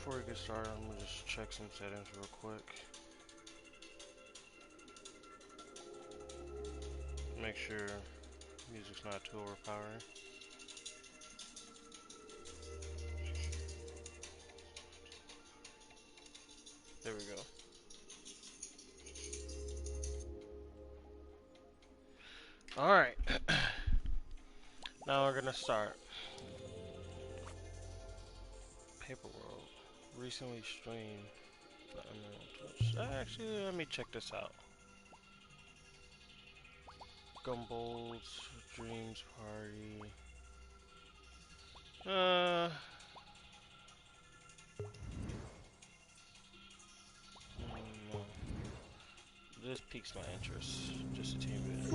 Before we get started, I'm gonna just check some settings real quick. Make sure music's not too overpowering. There we go. Alright. Now we're gonna start. Paper World. Recently streamed. Actually, let me check this out. Gumball's Dreams Party. No. This piques my interest. Just a teeny bit.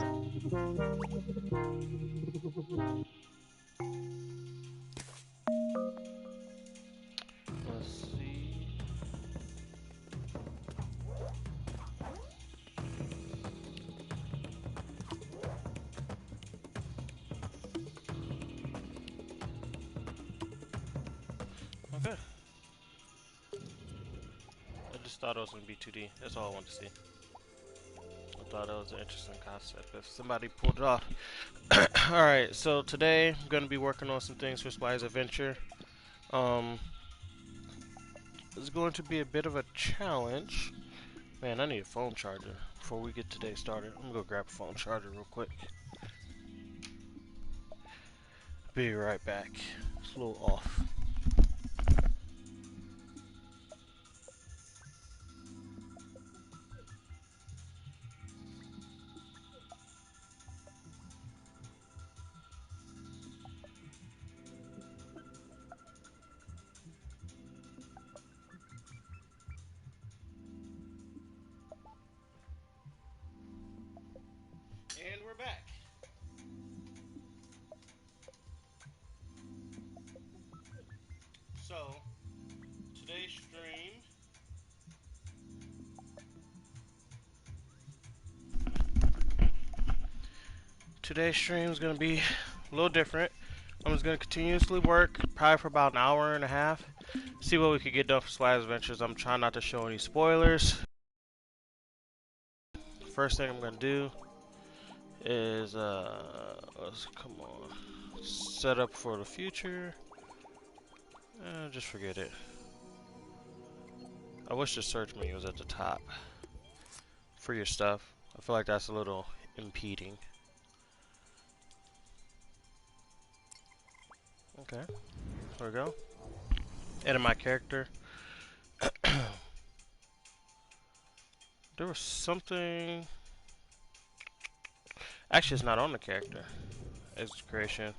Let's see. Okay. I just thought it was gonna be 2D. That's all I wanted to see. I thought it was an interesting concept if somebody pulled it off. Alright, so today I'm gonna be working on some things for Splatty's Adventure. It's going to be a bit of a challenge. Man, I need a phone charger before we get today started. I'm gonna go grab a phone charger real quick. Be right back. It's a little off. And we're back. So, today's stream. Today's stream is going to be a little different. I'm just going to continuously work, probably for about an hour and a half. See what we could get done for Splatty's Adventures. I'm trying not to show any spoilers. First thing I'm going to do is, come on, set up for the future. Just forget it. I wish the search menu was at the top for your stuff. I feel like that's a little impeding. Okay, there we go. Edit my character. There was something. Actually, it's not on the character. It's creation.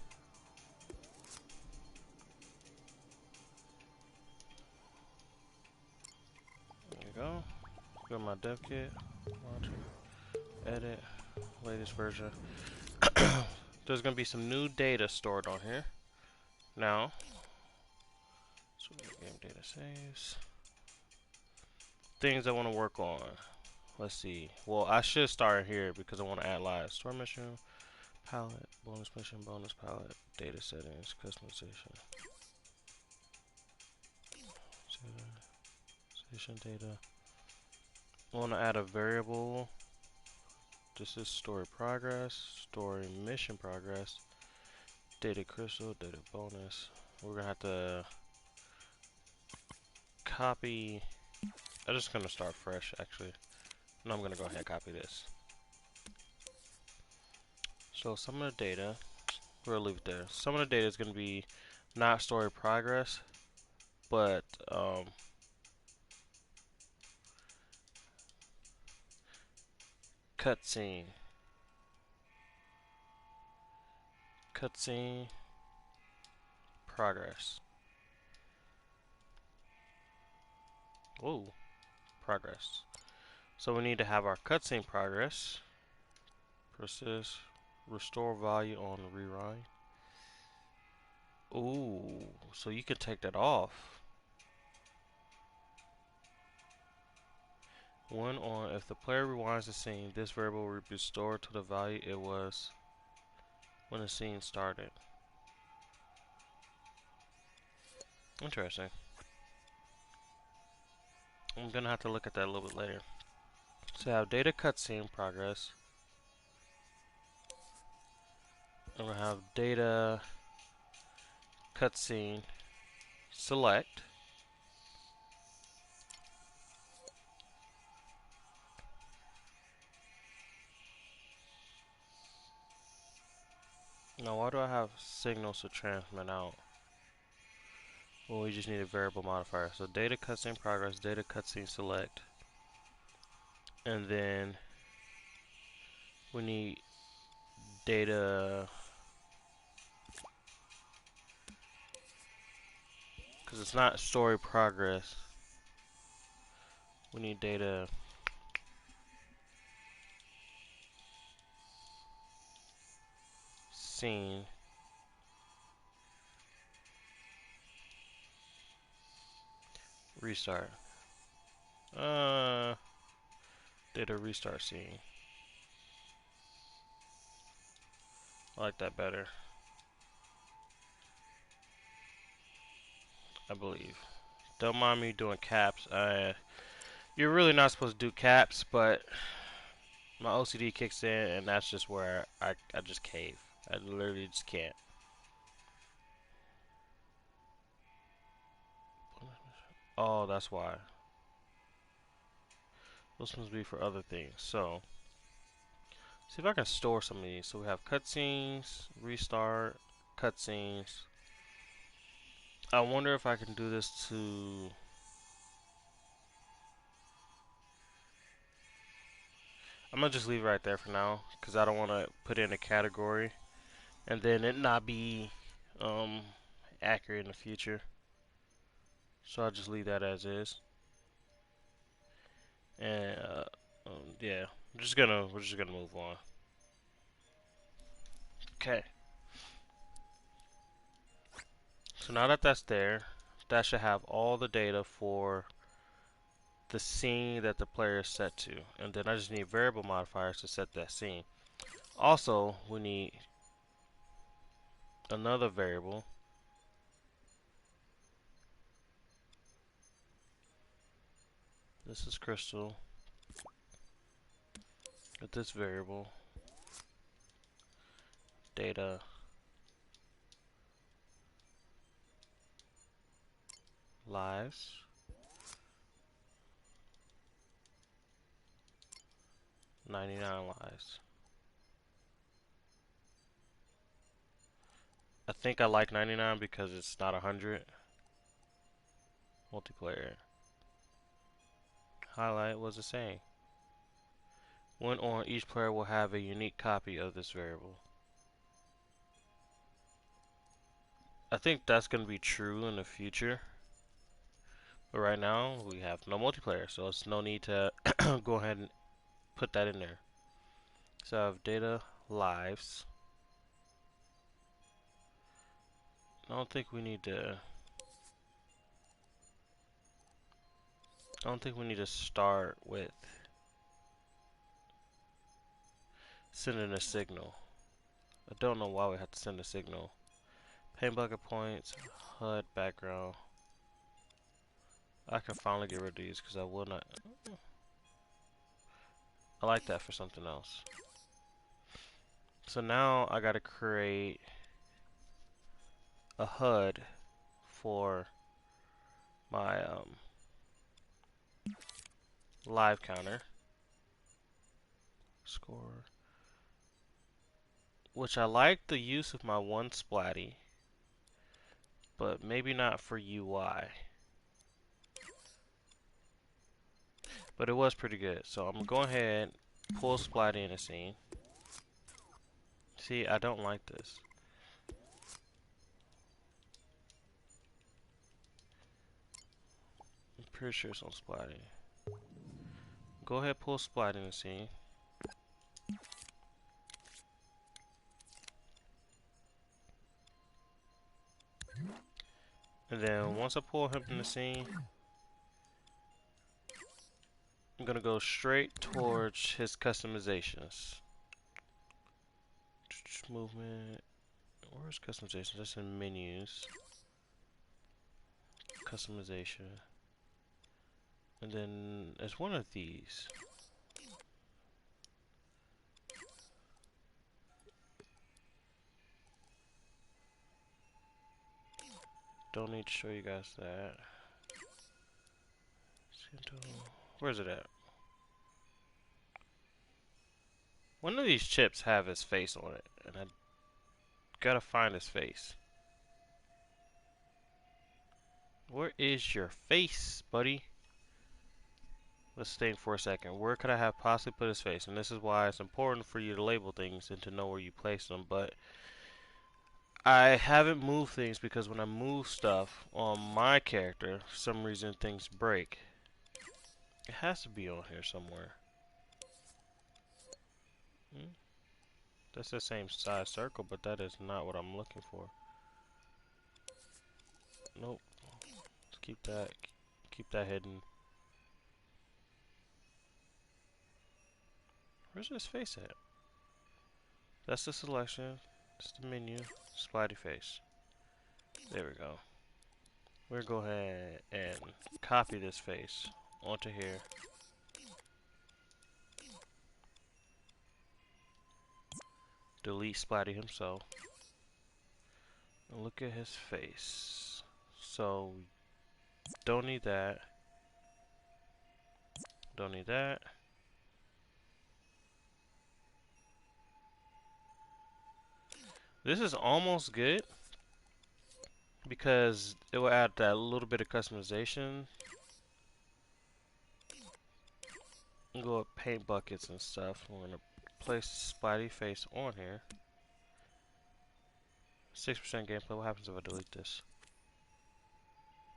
There you go. Go to my dev kit. Launcher. Edit. Latest version. There's gonna be some new data stored on here. Now. So game data saves. Things I want to work on. Let's see. Well, I should start here because I want to add live store mission, palette, bonus mission, bonus palette, data settings, customization. Station data. I want to add a variable. This is story progress, story mission progress, data crystal, data bonus. We're gonna have to copy. I'm just gonna start fresh actually. No, I'm gonna go ahead and copy this. So some of the data, we'll leave it there. Some of the data is gonna be not story progress, but cutscene progress. Ooh, progress. So we need to have our cutscene progress. Persist, restore value on rewrite. Ooh, so you can take that off. When on, if the player rewinds the scene, this variable will be restored to the value it was when the scene started. Interesting. I'm gonna have to look at that a little bit later. So I have data cutscene progress. I'm gonna have data cutscene select. Now, why do I have signals to transmit out? Well, we just need a variable modifier. So data cutscene progress, data cutscene select, and then we need data, because it's not story progress. We need data scene restart. Data restart scene. I like that better, I believe. Don't mind me doing caps. You're really not supposed to do caps, but my OCD kicks in, and that's just where I just cave. I literally just can't. Oh, that's why. Those must be for other things. So, see if I can store some of these. So we have cutscenes, restart, cutscenes. I wonder if I can do this to... I'm gonna just leave it right there for now, because I don't want to put in a category and then it not be um, accurate in the future. So I'll just leave that as is. And yeah, we're just gonna move on. Okay. So now that that's there, that should have all the data for the scene that the player is set to. And then I just need variable modifiers to set that scene. Also, we need another variable. This is Crystal. With this variable, data lives. $99 lives. I think I like 99 because it's not 100. Multiplayer. Highlight, what's it saying? When on, each player will have a unique copy of this variable. I think that's going to be true in the future. But right now, we have no multiplayer, so it's no need to go ahead and put that in there. So I have data lives. I don't think we need to... I don't think we need to start with sending a signal. I don't know why we have to send a signal. Paint bucket points, HUD background. I can finally get rid of these because I will not. I like that for something else. So now I gotta create a HUD for my live counter score, which I like the use of my one Splatty, but maybe not for UI. But it was pretty good. So I'm gonna go ahead, pull Splatty in the scene. See, I don't like this. I'm pretty sure it's on Splatty. Go ahead, pull Splatty in the scene. And then once I pull him in the scene, I'm gonna go straight towards his customizations. Movement. Where's customizations? That's in menus. Customization. And then there's one of these. Don't need to show you guys that. Where's it at? One of these chips have his face on it, and I gotta find his face. Where is your face, buddy? Let's think for a second. Where could I have possibly put his face? And this is why it's important for you to label things and to know where you place them. But I haven't moved things because when I move stuff on my character, for some reason things break. It has to be on here somewhere. That's the same size circle, but that is not what I'm looking for. Nope. Let's keep that hidden. Where's his face at? That's the selection. That's the menu. Splatty face. There we go. We're gonna go ahead and copy this face onto here. Delete Splatty himself. And look at his face. So, don't need that. Don't need that. This is almost good because it will add that little bit of customization. Go with paint buckets and stuff. We're gonna place Splatty face on here. 6% gameplay. What happens if I delete this?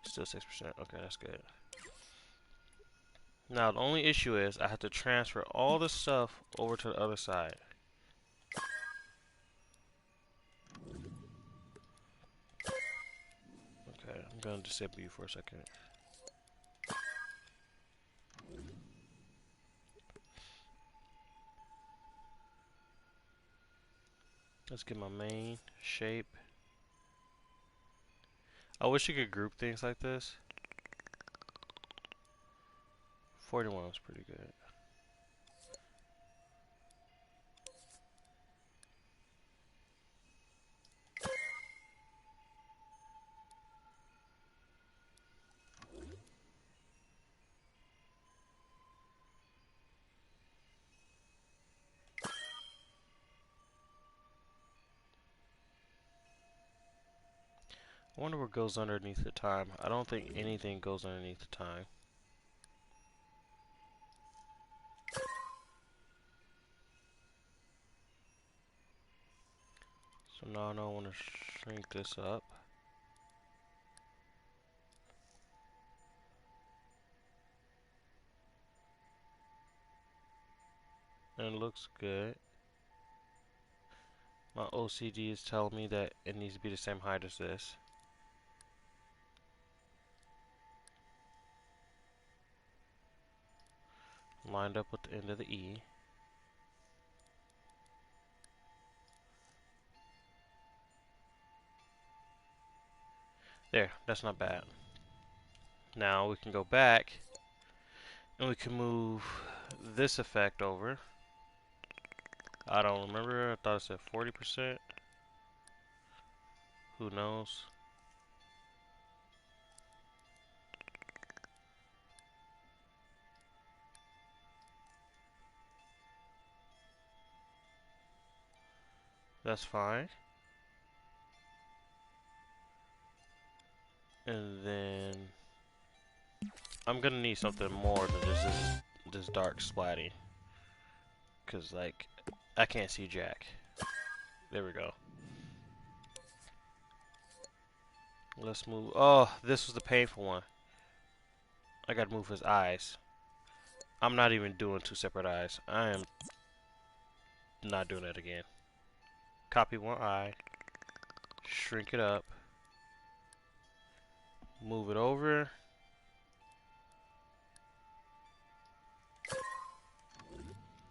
Still 6%. Okay, that's good. Now the only issue is I have to transfer all the stuff over to the other side. Okay, I'm gonna disable you for a second. Let's get my main shape. I wish you could group things like this. 41 was pretty good. I wonder what goes underneath the time. I don't think anything goes underneath the time. So now I know I want to shrink this up. And it looks good. My OCD is telling me that it needs to be the same height as this. Lined up with the end of the E. There, that's not bad. Now we can go back and we can move this effect over. I don't remember, I thought it said 40%. Who knows? That's fine. And then I'm gonna need something more than just this dark Splatty. Cause like I can't see Jack. There we go. Let's move. Oh, this was the painful one. I gotta move his eyes. I'm not even doing two separate eyes. I am not doing that again. Copy one eye. Shrink it up. Move it over.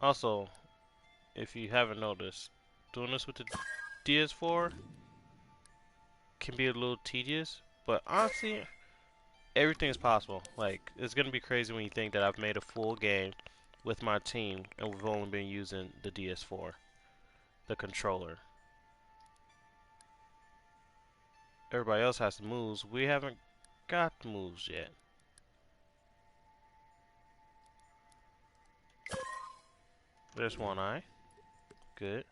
Also, if you haven't noticed, doing this with the DS4 can be a little tedious, but honestly, everything is possible. Like, it's gonna be crazy when you think that I've made a full game with my team and we've only been using the DS4, the controller. Everybody else has the moves. We haven't got the moves yet. There's one eye. Good.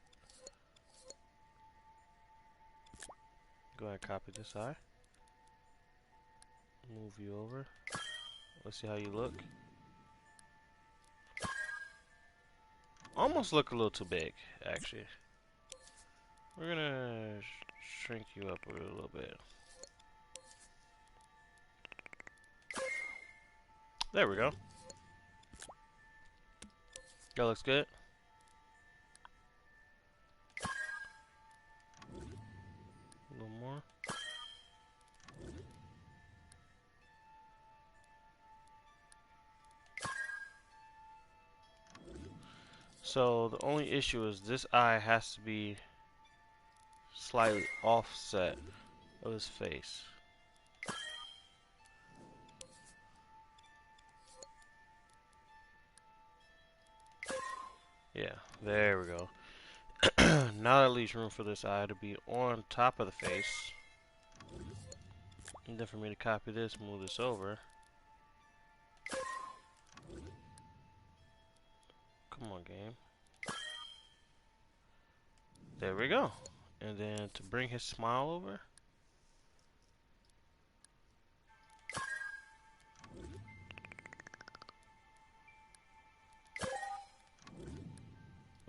Go ahead and copy this eye. Move you over. Let's see how you look. Almost look a little too big, actually. We're gonna shrink you up a little bit. There we go. That looks good. A little more. So the only issue is this eye has to be slightly offset of his face. Yeah, there we go. Now that leaves room for this eye to be on top of the face. And then for me to copy this, move this over. Come on, game. There we go. And then to bring his smile over.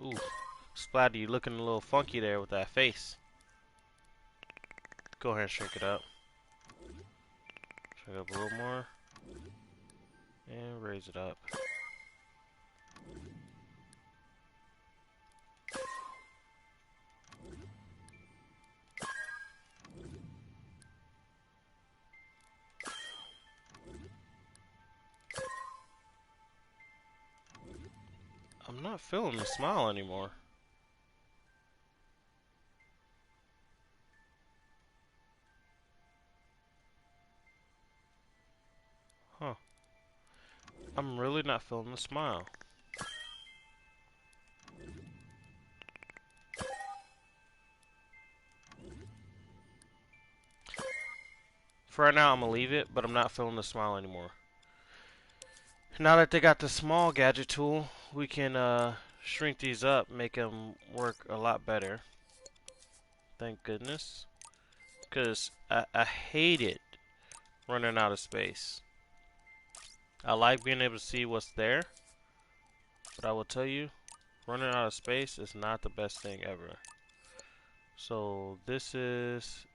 Ooh, Splatty, you looking a little funky there with that face. Go ahead and shrink it up. Shrink it up a little more. And raise it up. I'm not feeling the smile anymore. Huh. I'm really not feeling the smile. For right now, I'm gonna leave it, but I'm not feeling the smile anymore. Now that they got the small gadget tool, we can shrink these up, make them work a lot better. Thank goodness. Because I hate it running out of space. I like being able to see what's there, but I will tell you, running out of space is not the best thing ever. So this is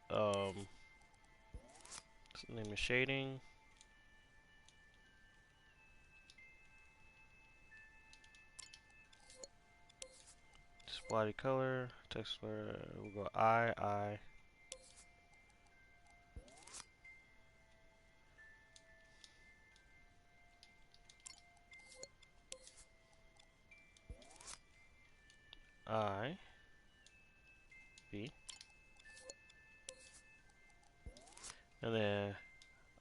name is shading. Splatty color, text color, we'll go I. I, B, and then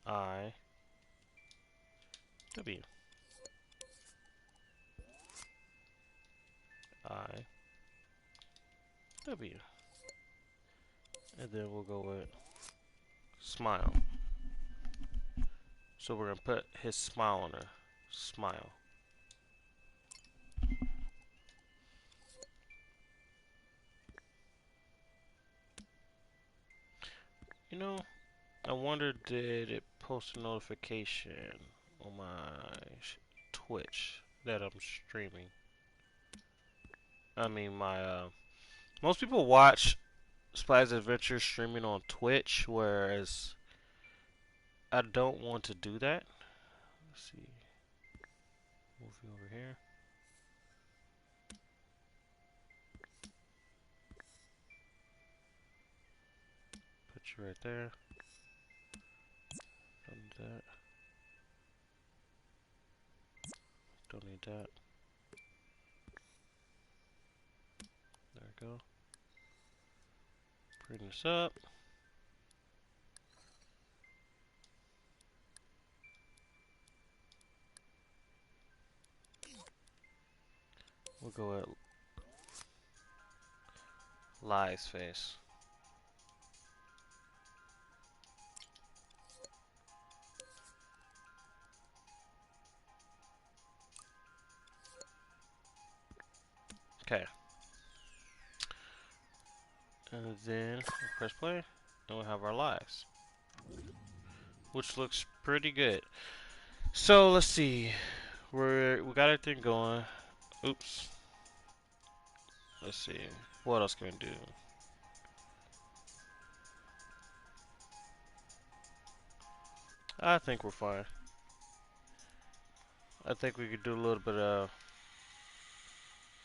I, W, I, W, and then we'll go with smile. So we're gonna put his smile on her. Smile. You know, I wonder did it post a notification on my Twitch that I'm streaming? I mean, most people watch Splatty's Adventure streaming on Twitch, whereas I don't want to do that. Let's see. Move you over here. Put you right there. Don't need that. Don't need that. There we go. Bring this up. We'll go with Lie's face. Okay. And then we'll press play, and we'll have our lives, which looks pretty good. So let's see, we got everything going. Oops. Let's see, what else can we do? I think we're fine. I think we could do a little bit of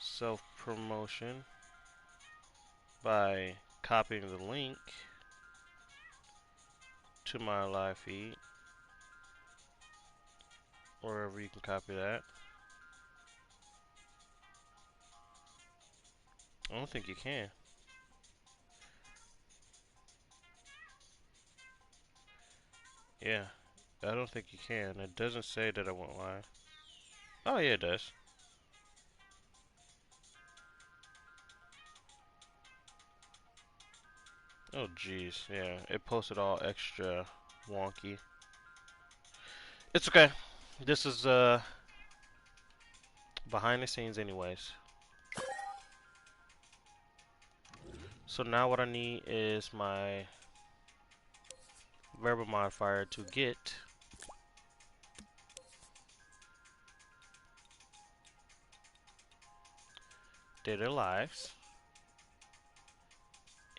self-promotion by copying the link to my live feed, wherever you can copy that. I don't think you can. Yeah, I don't think you can. It doesn't say that I went live. Oh yeah, it does. Oh jeez, yeah, it posted all extra wonky. It's okay. This is behind the scenes anyways. So now what I need is my variable modifier to get data lives,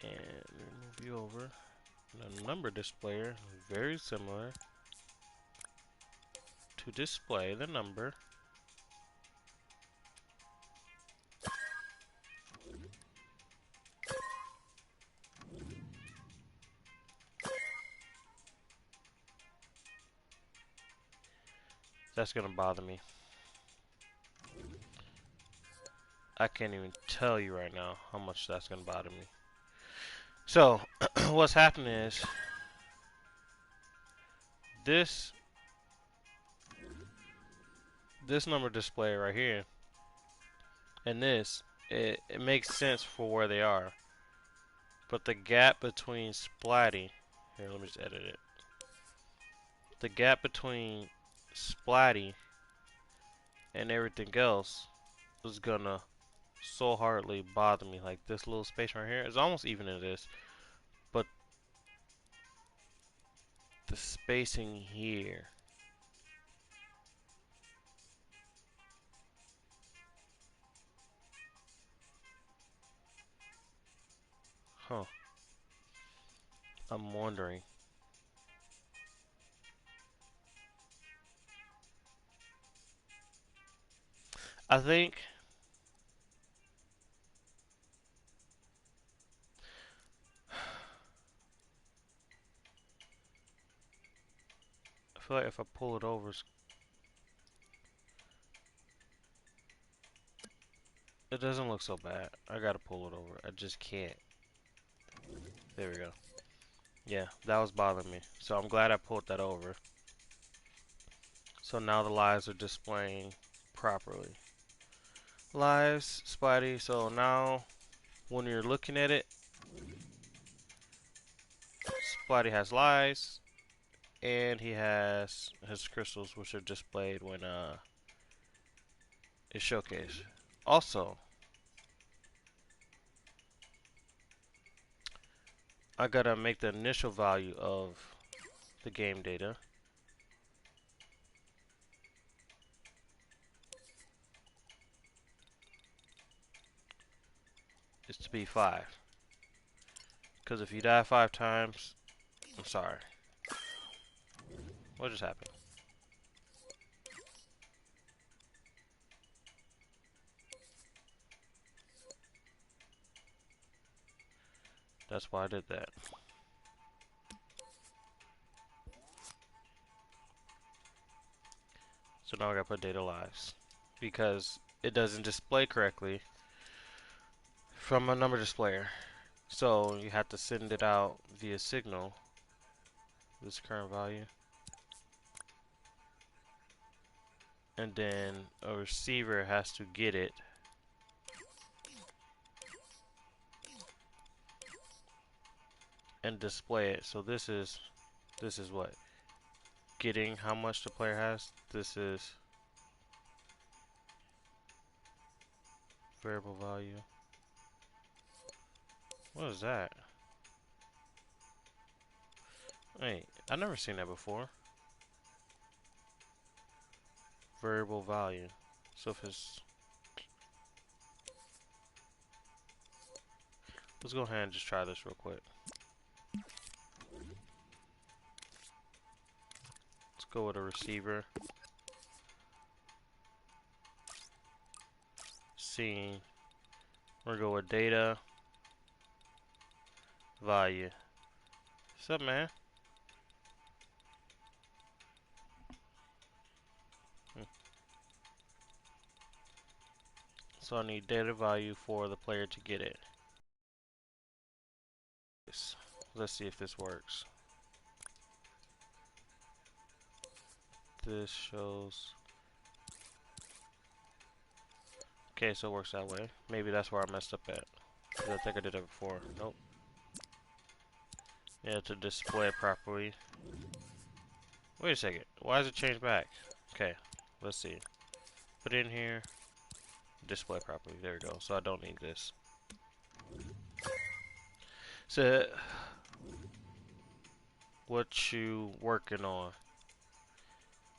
and move you over. The number displayer, very similar to display the number. That's gonna bother me. I can't even tell you right now how much that's gonna bother me. So, what's happening is this number display right here and this, it makes sense for where they are. But the gap between Splatty, here, let me just edit it. The gap between Splatty and everything else is gonna so hardly bother me. Like this little space right here is almost even in this, but the spacing here, huh? I'm wondering. I think I feel like if I pull it over, it doesn't look so bad. I gotta pull it over. I just can't. There we go. Yeah, that was bothering me. So I'm glad I pulled that over. So now the lives are displaying properly. Lives, Splatty. So now when you're looking at it, Splatty has lives, and he has his crystals, which are displayed when it's showcased. Also, I gotta make the initial value of the game data is to be 5. Because if you die 5 times, I'm sorry. What just happened? That's why I did that. So now I gotta put data lives. Because it doesn't display correctly from a number displayer. So you have to send it out via signal, this current value. And then a receiver has to get it and display it. So this is what? Getting how much the player has. This is variable value. What is that? Wait, I've never seen that before. Variable value. So if it's... Let's go ahead and just try this real quick. Let's go with a receiver. Scene. We're gonna go with data. Value. What's up, man? So I need data value for the player to get it. Let's see if this works. This shows... Okay, so it works that way. Maybe that's where I messed up at. I think I did it before. Nope. Yeah, to display it properly. Wait a second. Why does it change back? Okay, let's see. Put it in here. Display properly. There we go. So I don't need this. So, what you working on?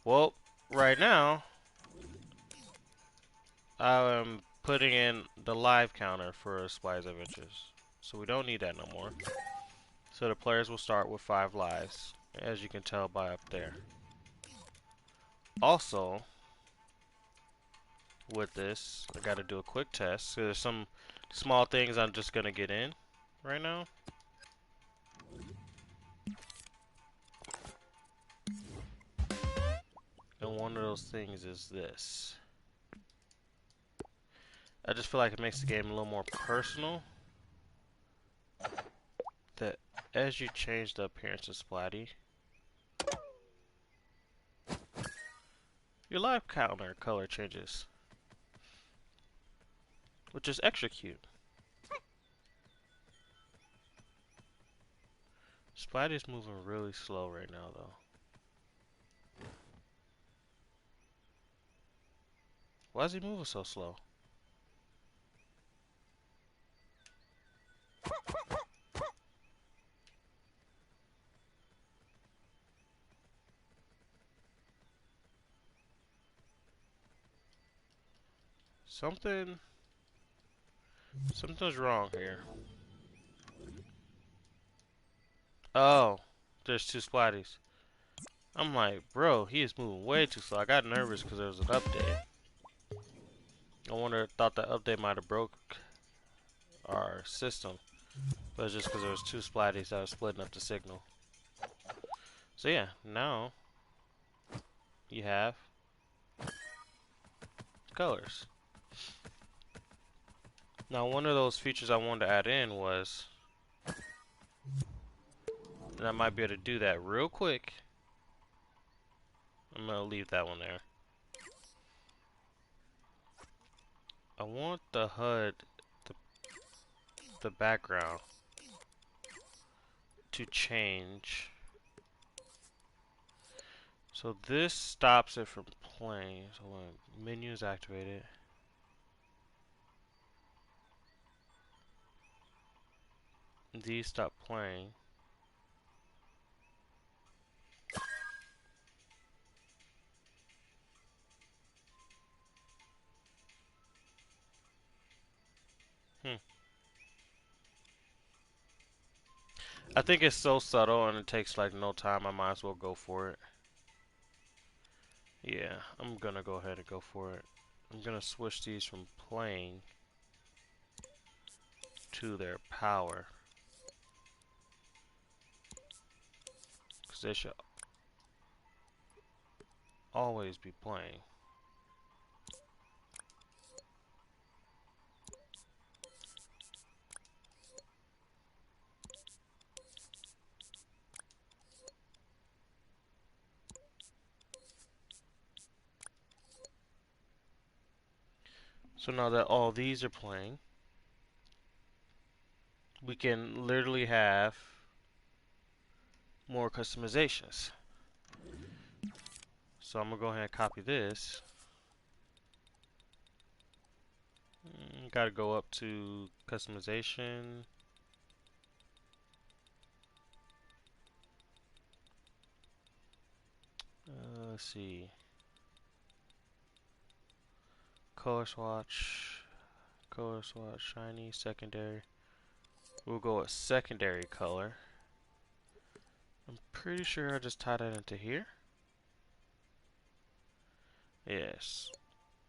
Well, right now, I am putting in the live counter for Splatty's Adventures. So we don't need that no more. So the players will start with 5 lives, as you can tell by up there. Also, with this, I gotta do a quick test. So there's some small things I'm just gonna get in right now. And one of those things is this. I just feel like it makes the game a little more personal. That as you change the appearance of Splatty, your live counter color changes, which is extra cute. Splatty's moving really slow right now, though. Why is he moving so slow? Something's wrong here. Oh, there's 2 Splatties. I'm like, bro, he is moving way too slow. I got nervous because there was an update. Thought that update might have broke our system. But it's just because there was 2 Splatties that were splitting up the signal. So yeah, now you have colors. Now one of those features I wanted to add in was, and I might be able to do that real quick. I'm going to leave that one there. I want the HUD, the background, to change. So this stops it from playing. So when menu is activated, these stop playing. I think it's so subtle and it takes like no time. I might as well go for it. Yeah, I'm gonna go ahead and go for it. I'm gonna switch these from playing to their power, because they should always be playing. So now that all these are playing, we can literally have more customizations. So I'm gonna go ahead and copy this. Gotta go up to customization. Let's see. Color swatch, shiny, secondary. We'll go with secondary color. I'm pretty sure I just tied that into here. Yes.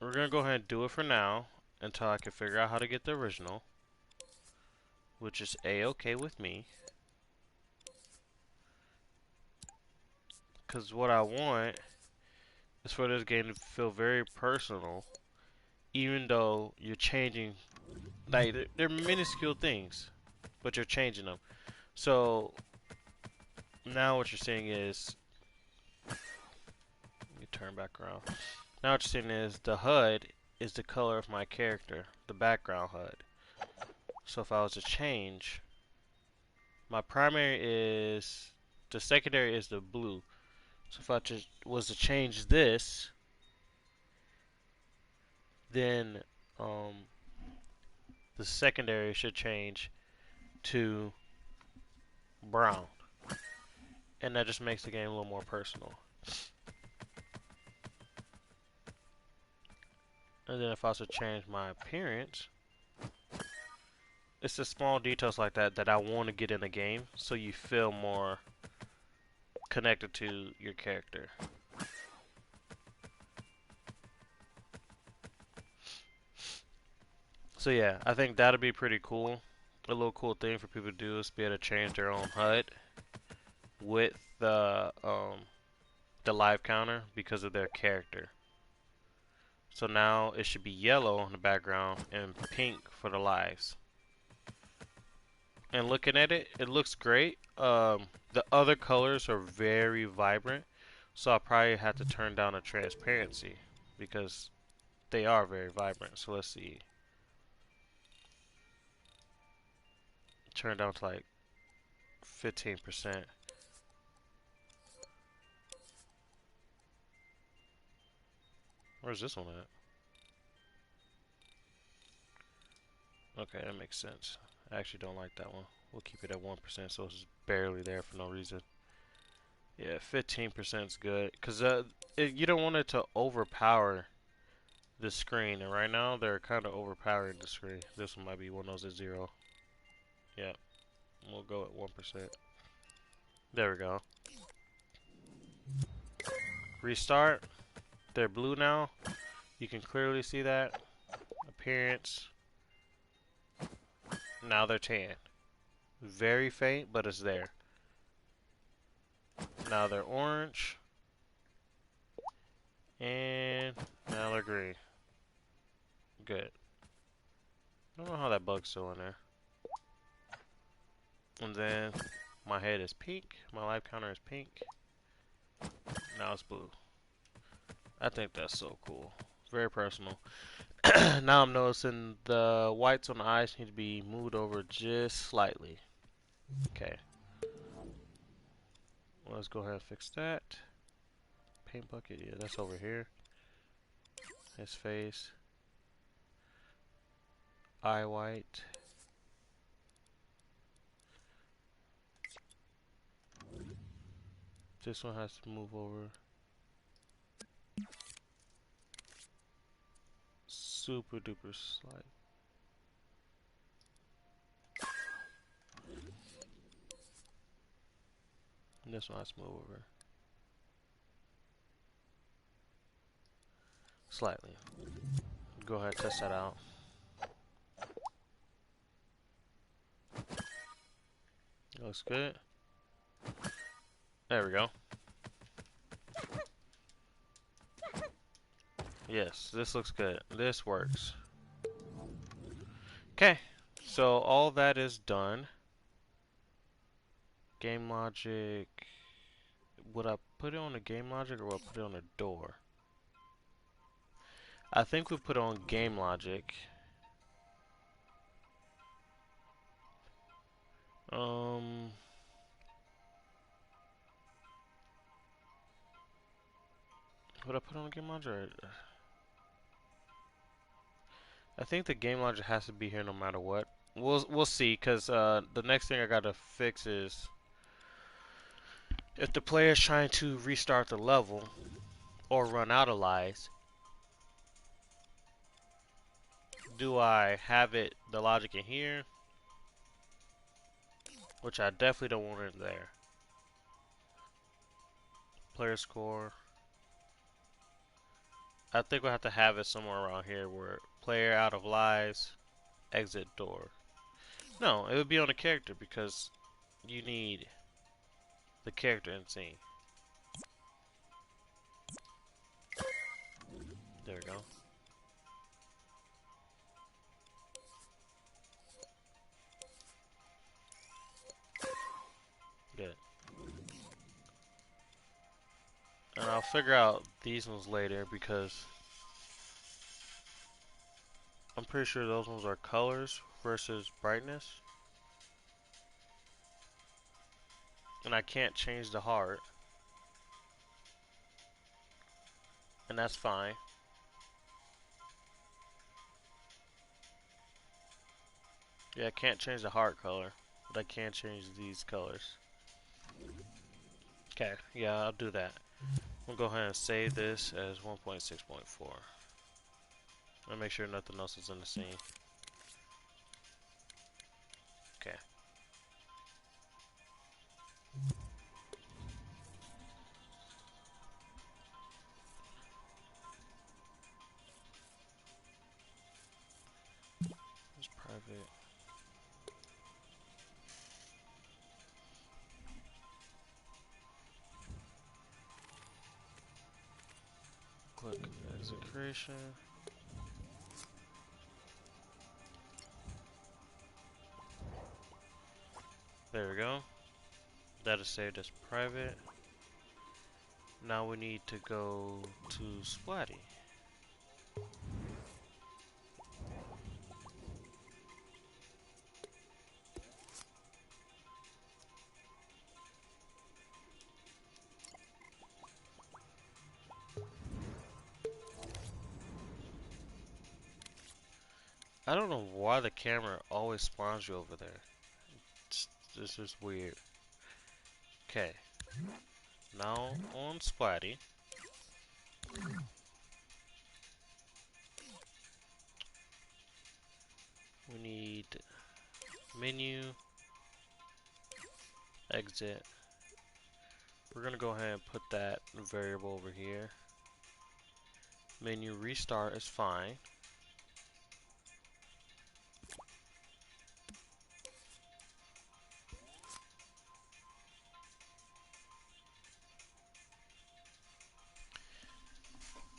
We're gonna go ahead and do it for now until I can figure out how to get the original, which is a-okay with me. Because what I want is for this game to feel very personal, even though you're changing, like, they're minuscule things, but you're changing them. So now what you're seeing is, let me turn back around. Now what you're seeing is the HUD is the color of my character, the background HUD. So if I was to change, my primary is, the secondary is the blue. So if I just was to change this, then the secondary should change to brown. And that just makes the game a little more personal. And then if I was to change my appearance, it's the small details like that that I want to get in the game so you feel more connected to your character. So yeah, I think that'll be pretty cool. A little cool thing for people to do is be able to change their own HUD with the live counter because of their character. So now it should be yellow in the background and pink for the lives. And looking at it, it looks great. The other colors are very vibrant, so I'll probably have to turn down the transparency because they are very vibrant. So let's see. Turn down to like 15%. Where's this one at? Okay, that makes sense. I actually don't like that one. We'll keep it at 1%, so it's just barely there for no reason. Yeah, 15% is good, because you don't want it to overpower the screen, and right now they're kind of overpowering the screen. This one might be one of those at 0. Yeah, we'll go at 1%. There we go. Restart. They're blue now. You can clearly see that. Appearance. Now they're tan. Very faint, but it's there. Now they're orange. And now they're green. Good. I don't know how that bug's still in there. And then my head is pink. My life counter is pink. Now it's blue. I think that's so cool. Very personal. Now I'm noticing the whites on the eyes need to be moved over just slightly. Okay. Well, let's go ahead and fix that. Paint bucket, yeah, that's over here. His face. Eye white. This one has to move over. Super duper slight. And this one has to move over. Slightly. Go ahead and test that out. Looks good. There we go. Yes, this looks good. This works. Okay, so all that is done. Game logic. Would I put it on the game logic or would I put it on the door? I think we put on game logic. What I put on the game launcher? I think the game launcher has to be here no matter what. We'll see, cause the next thing I gotta fix is if the player is trying to restart the level or run out of lives. Do I have the logic in here? Which I definitely don't want it there. Player score. I think we'll have to have it somewhere around here where player out of lives, exit door. No, it would be on the character because you need the character in scene. There we go. Good. And I'll figure out these ones later because I'm pretty sure those ones are colors versus brightness. And I can't change the heart. And that's fine. Yeah, I can't change the heart color, but I can change these colors. Okay, yeah, I'll do that. We'll go ahead and save this as 1.6.4. I'll make sure nothing else is in the scene. Okay. It's private. Click exit creation. There we go. That is saved as private. Now we need to go to Splatty. I don't know why the camera always spawns you over there. This is weird. Okay. Now on Splatty. We need menu, exit. We're gonna go ahead and put that variable over here. Menu restart is fine.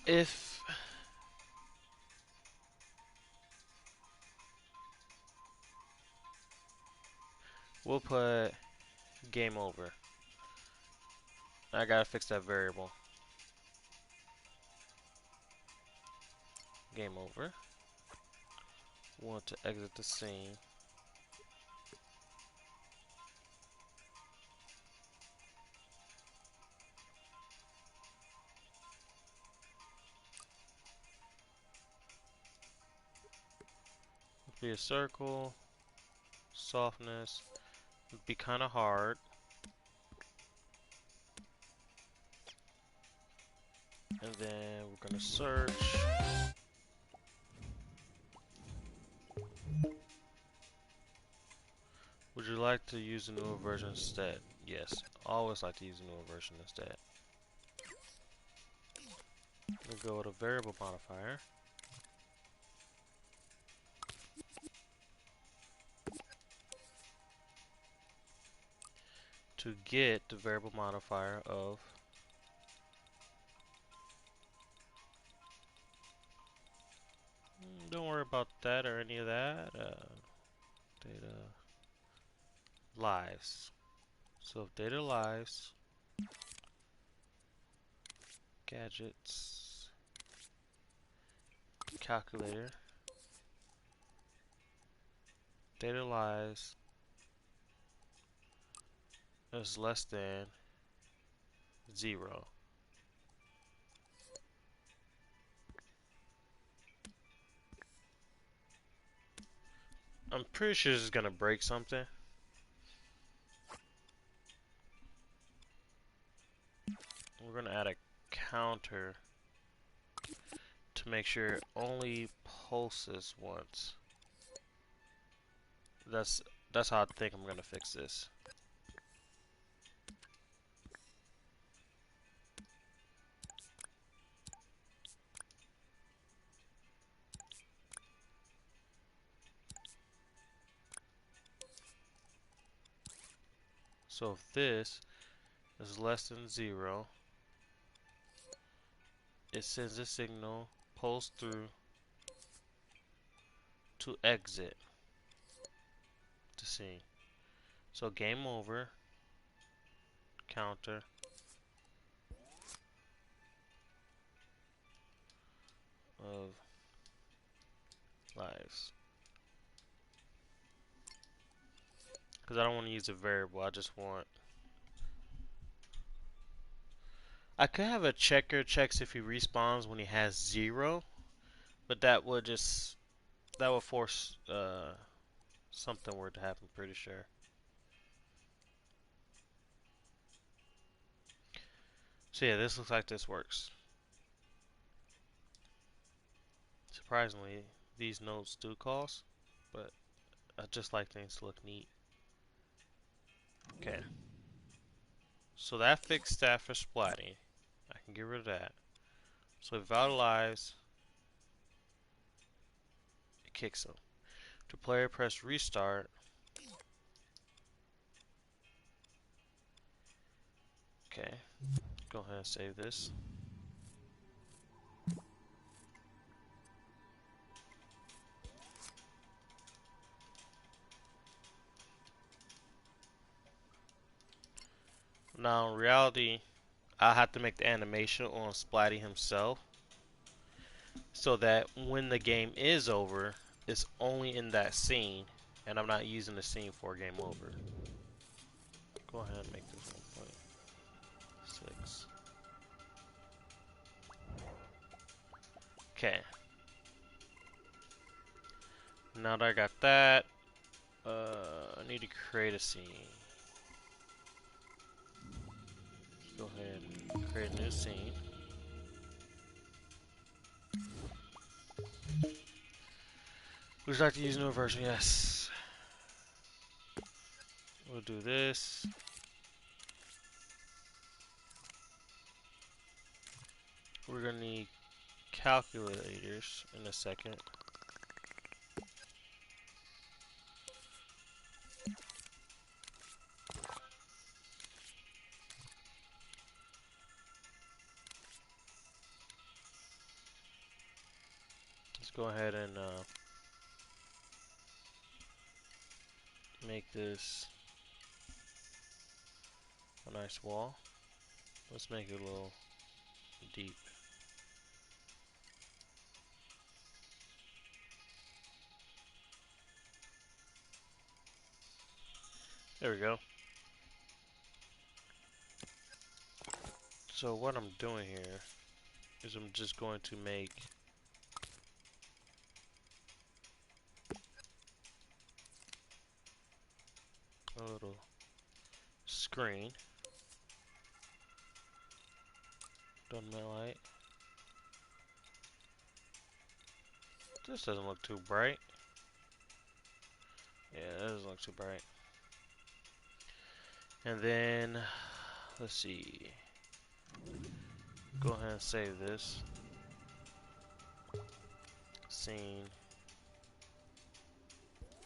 If we'll put game over. I gotta fix that variable. Game over. Want to exit the scene. Be a circle. Softness. Would be kind of hard. And then we're gonna search. Would you like to use a newer version instead? Yes, always like to use a newer version instead. We'll go with a variable modifier. To get the variable modifier of don't worry about that or any of that. Data lives. So if data lives, gadgets, calculator, data lives is less than 0. I'm pretty sure this is gonna break something. We're gonna add a counter to make sure it only pulses once. That's how I think I'm gonna fix this. So if this is less than 0, it sends a signal, pulse through to exit the scene. So game over, counter of lives. Because I don't want to use a variable, I just want... I could have a checker checks if he respawns when he has 0, but that would force something weird to happen, pretty sure. So yeah, this looks like this works. Surprisingly, these nodes do cost, but I just like things to look neat. Okay. So that fixed that for Splatty. I can get rid of that. So if out of lives, it kicks him. To player, press restart. Okay. Go ahead and save this. Now in reality, I have to make the animation on Splatty himself, so that when the game is over, it's only in that scene, and I'm not using the scene for game over. Go ahead and make this 1.6. Okay. Now that I got that, I need to create a scene. Go ahead and create a new scene. Would you like to use a new version? Yes. We'll do this. We're gonna need calculators in a second. Let's go ahead and make this a nice wall. Let's make it a little deep. There we go. So what I'm doing here is I'm just going to make a little screen. Done my light. This doesn't look too bright. Yeah, that doesn't look too bright. And then, let's see. Go ahead and save this. Scene.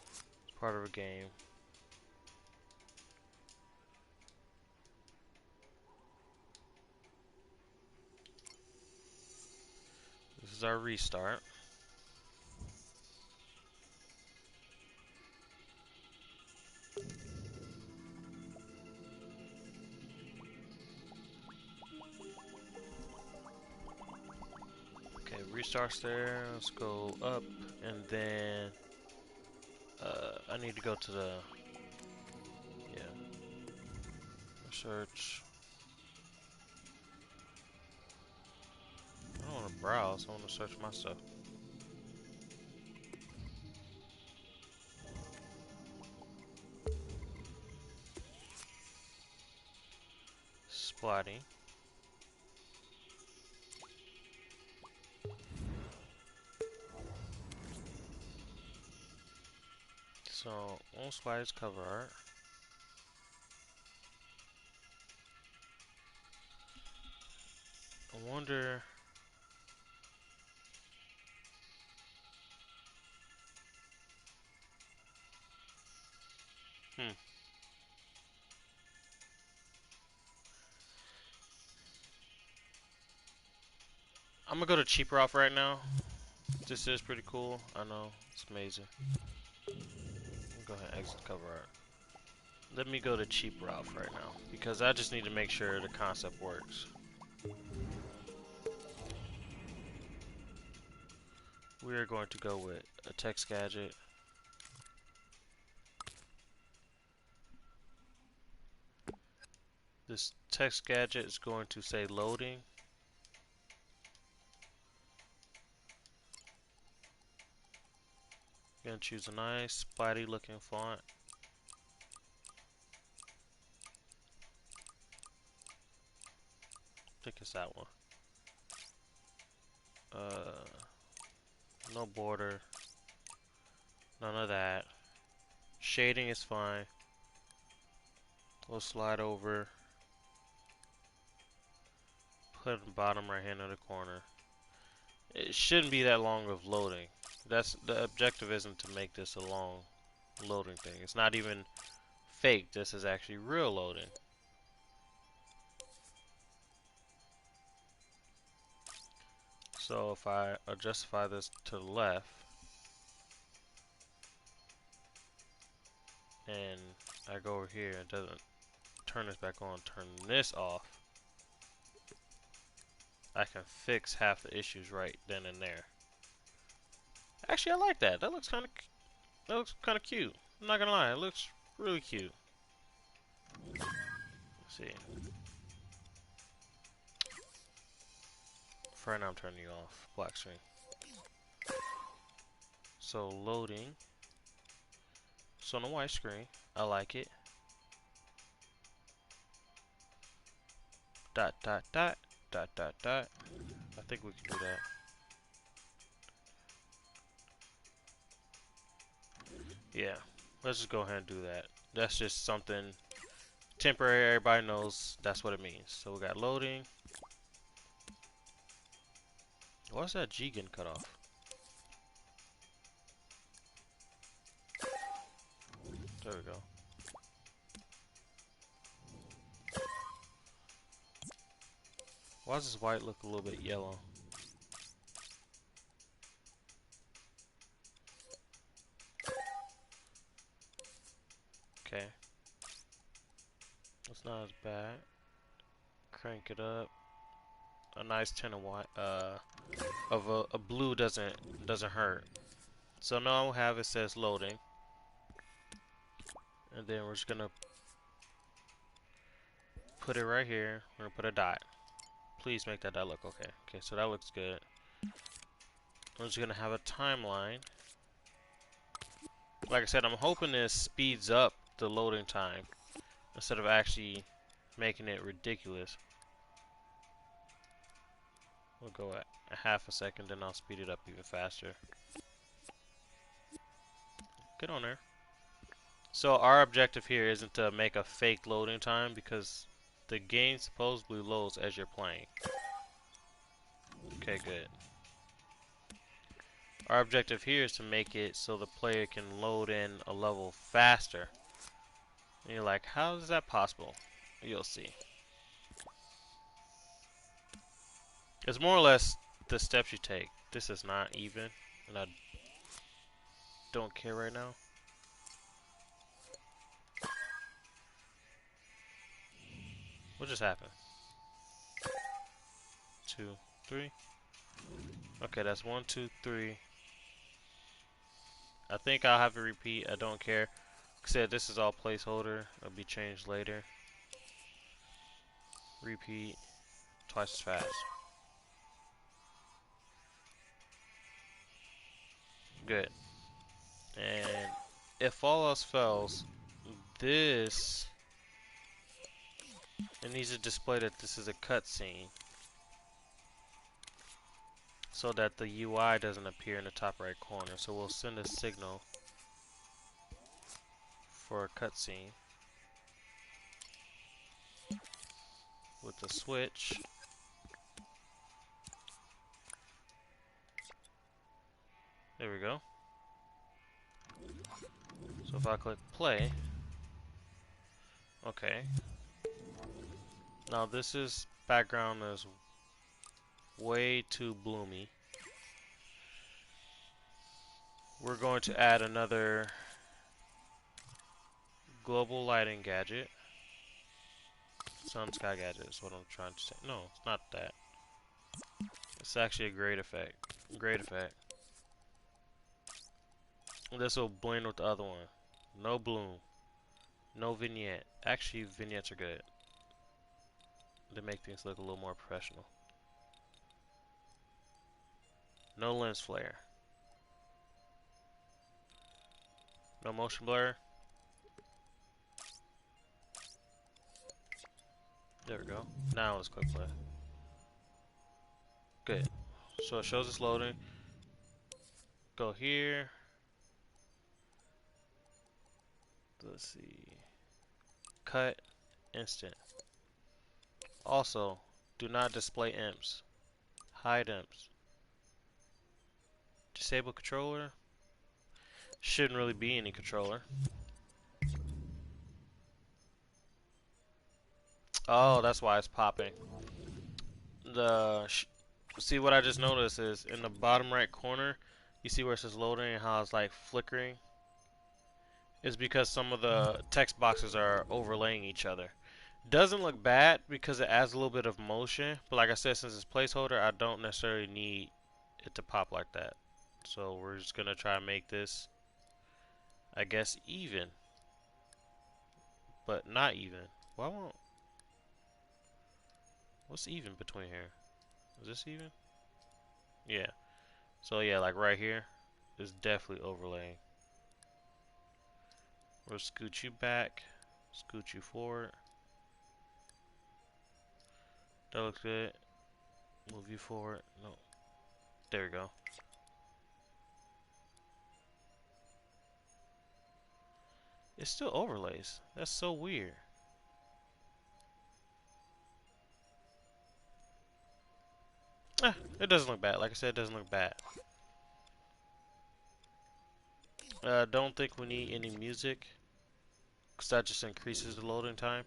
It's part of a game. This is our restart. Okay, restarts there. Let's go up, and then I need to go to the search. I don't want to browse. I want to search my stuff. Splatty. So, on Splatty's cover art. I wonder. Hmm. I'm gonna go to cheaper off right now. This is pretty cool. I know. It's amazing. Go ahead and exit the cover art. Let me go to cheap Ralph right now, because I just need to make sure the concept works. We are going to go with a text gadget. This text gadget is going to say loading. Gonna choose a nice Splatty looking font. I think it's that one. No border. None of that. Shading is fine. We'll slide over. Put it in the bottom right hand of the corner. It shouldn't be that long of loading. That's the objective, isn't to make this a long loading thing. It's not even fake. This is actually real loading. So if I justify this to the left and I go over here and doesn't turn this back on, turn this off, I can fix half the issues right then and there. Actually, I like that. That looks kind of cute. I'm not gonna lie, it looks really cute. Let's see. For right now, I'm turning you off. Black screen. So loading. So on the white screen, I like it. Dot dot dot dot dot dot. I think we can do that. Yeah, let's just go ahead and do that. That's just something temporary. Everybody knows that's what it means. So we got loading. Why's that G getting cut off? There we go. Why does this white look a little bit yellow? Okay. That's not as bad. Crank it up. A nice tint of white, of a blue doesn't hurt. So now I'll have it says loading, and then we're just gonna put it right here. We're gonna put a dot. Please make that dot look okay. Okay, so that looks good. I'm just gonna have a timeline. Like I said, I'm hoping this speeds up the loading time instead of actually making it ridiculous. We'll go at a half a second, then I'll speed it up even faster. Get on there. So our objective here isn't to make a fake loading time, because the game supposedly loads as you're playing. Okay, good. Our objective here is to make it so the player can load in a level faster. And you're like, how is that possible? You'll see. It's more or less the steps you take. This is not even, and I don't care right now. What just happened? 2, 3. Okay, that's 1, 2, 3. I think I'll have to repeat. I don't care. Like I said, this is all placeholder. It'll be changed later. Repeat. Twice as fast. Good. And if all else fails, this it needs to display that this is a cutscene so that the UI doesn't appear in the top right corner. So we'll send a signal for a cutscene with the switch. There we go. So if I click play, okay. Now this is background is way too bloomy. We're going to add another global lighting gadget. Sun sky gadget is what I'm trying to say. No, it's not that. It's actually a great effect. Great effect. This will blend with the other one. No bloom. No vignette. Actually, vignettes are good. They make things look a little more professional. No lens flare. No motion blur. There we go. Now let's click play. Good. So it shows it's loading. Go here. Let's see. Cut. Instant. Also, do not display imps. Hide imps. Disable controller. Shouldn't really be any controller. Oh, that's why it's popping. See what I just noticed is in the bottom right corner, you see where it says loading and how it's like flickering? It's because some of the text boxes are overlaying each other. Doesn't look bad because it adds a little bit of motion, but like I said, since it's placeholder, I don't necessarily need it to pop like that. So we're just gonna try to make this, I guess, even, but not even. Why won't? What's even between here? Is this even? Yeah. So yeah, like right here is definitely overlaying. We'll scoot you back, scoot you forward. That looks good. Move you forward. No. There we go. It still overlays. That's so weird. It doesn't look bad. Like I said, it doesn't look bad. Don't think we need any music, because that just increases the loading time.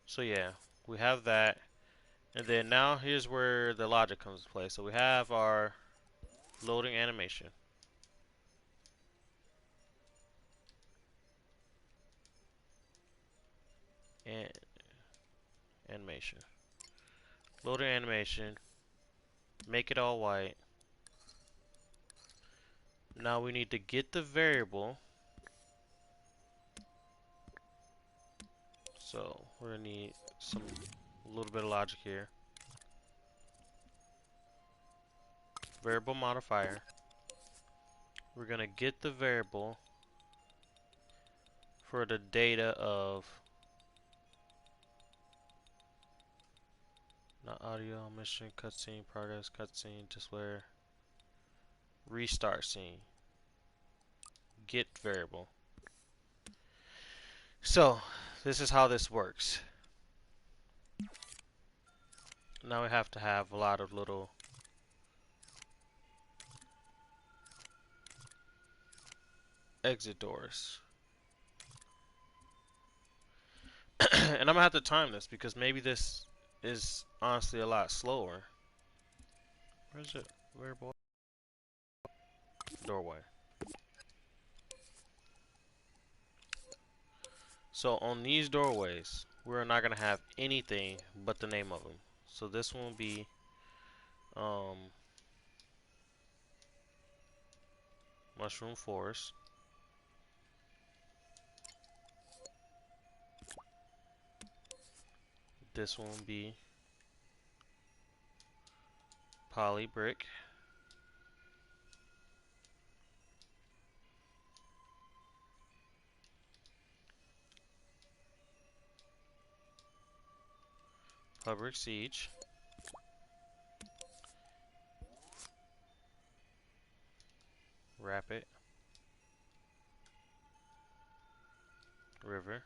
So yeah, we have that. And then now here's where the logic comes into play. So we have our loading animation. And animation. Loading animation. Make it all white. Now we need to get the variable. So we're gonna need a little bit of logic here. Variable modifier. We're gonna get the variable for the data of not audio, mission, cutscene, progress, cutscene, display, restart scene. Get variable. So this is how this works. Now we have to have a lot of little exit doors. And I'm gonna have to time this because maybe this is honestly a lot slower. Where's it? Variable doorway. So on these doorways, we're not gonna have anything but the name of them. So this one will be Mushroom Forest. This one will be Poly Brick. Public Siege. Rapid. River.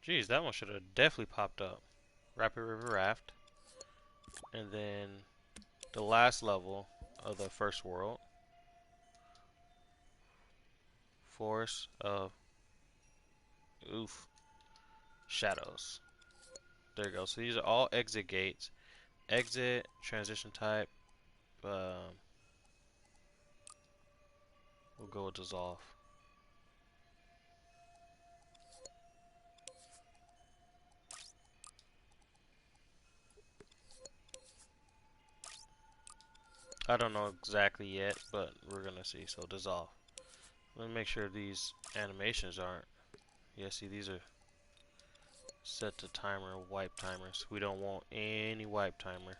Geez, that one should have definitely popped up. Rapid River Raft. And then the last level of the first world. Forest of Shadows. There you go. So these are all exit gates. Exit, transition type. We'll go with dissolve. I don't know exactly yet, but we're gonna see. So dissolve. Let me make sure these animations aren't. Yeah, see, these are set to timer, wipe timers. We don't want any wipe timer.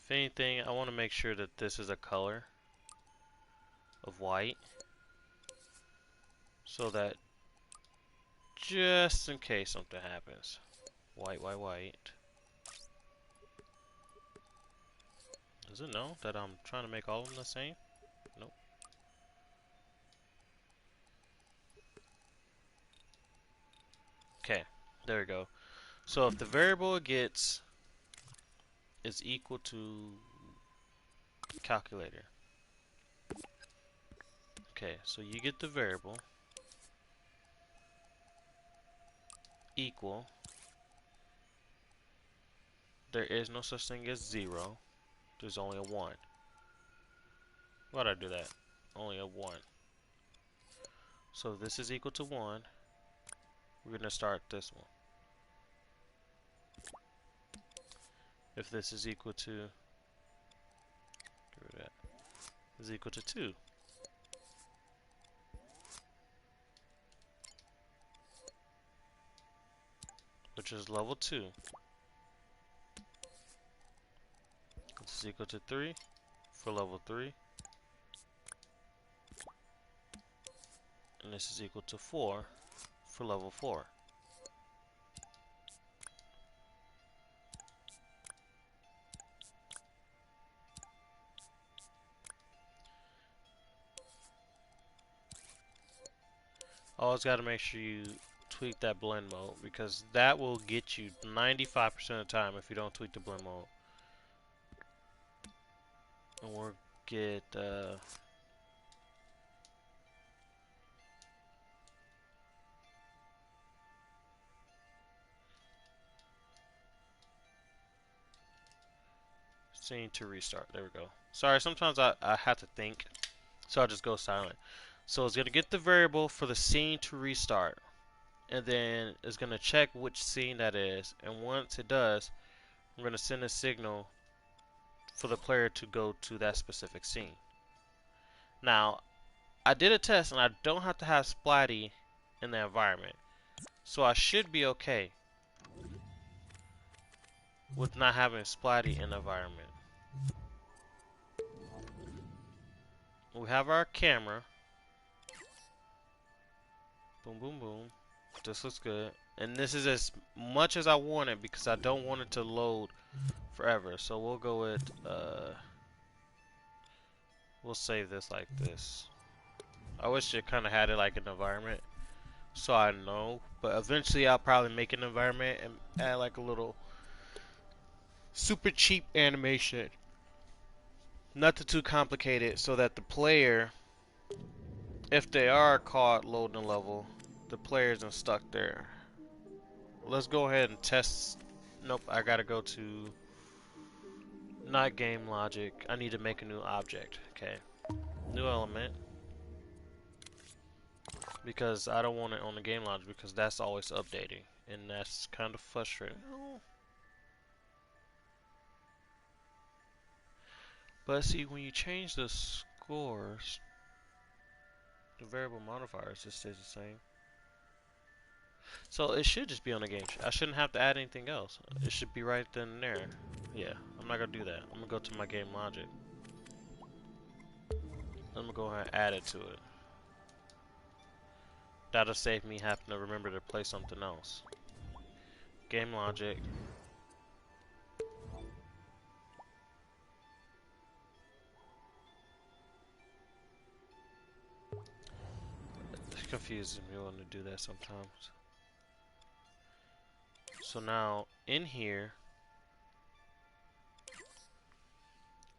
If anything, I want to make sure that this is a color of white, so that just in case something happens. White, white, white. Does it know that I'm trying to make all of them the same? Nope. Okay, there we go. So if the variable it gets is equal to calculator. Okay, so you get the variable equal. There is no such thing as 0. There's only a 1. Why'd I do that? Only a 1. So this is equal to 1. We're going to start this one. If this is equal to, get rid of that, is equal to 2. Which is level 2. This is equal to 3 for level 3. And this is equal to 4 for level 4. Always got to make sure you tweak that blend mode, because that will get you 95% of the time if you don't tweak the blend mode. And we'll get scene to restart. There we go. Sorry, sometimes I have to think, so I'll just go silent. So it's going to get the variable for the scene to restart, and then it's going to check which scene that is, and once it does, I'm going to send a signal for the player to go to that specific scene. Now, I did a test and I don't have to have Splatty in the environment, so I should be okay with not having Splatty in the environment. We have our camera. Boom, boom, boom. This looks good. And this is as much as I want it, because I don't want it to load forever. So we'll go with, we'll save this like this. I wish it kind of had it like an environment, so I know. But eventually I'll probably make an environment and add like a little super cheap animation. Nothing too complicated, so that the player, if they are caught loading a level, the player isn't stuck there. Let's go ahead and test. Nope, I gotta go to not game logic. I need to make a new object. Okay, new element, because I don't want it on the game logic, because that's always updating, and that's kind of frustrating. But see, when you change the scores, the variable modifiers just stays the same. So it should just be on the game. I shouldn't have to add anything else. It should be right then and there. Yeah, I'm not gonna do that. I'm gonna go to my game logic. I'm gonna go ahead and add it to it. That'll save me having to remember to play something else. Game logic. It confuses me when to do that sometimes. So now, in here,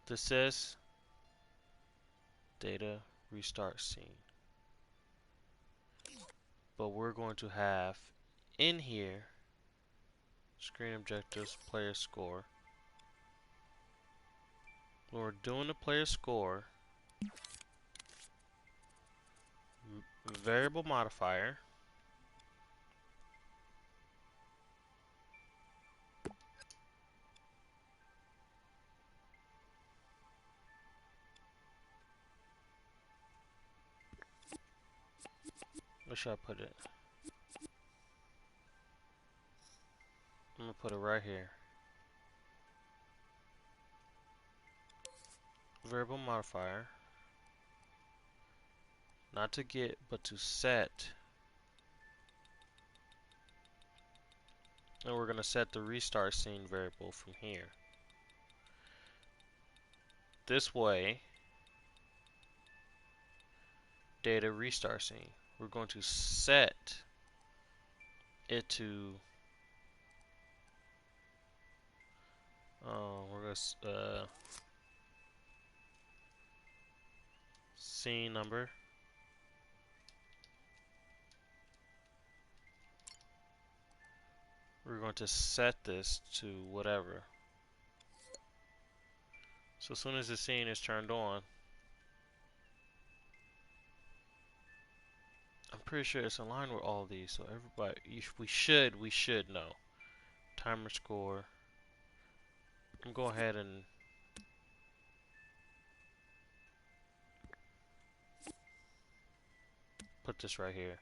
this says data restart scene. But we're going to have in here screen objectives, player score. When we're doing the player score, variable modifier, where should I put it? I'm gonna put it right here. Variable modifier, not to get, but to set. And we're gonna set the restart scene variable from here. This way, data restart scene. We're going to set it to we're gonna scene number. We're going to set this to whatever. So as soon as the scene is turned on, I'm pretty sure it's aligned with all these. So everybody, we should know. Timer score. I'm going to go ahead and put this right here.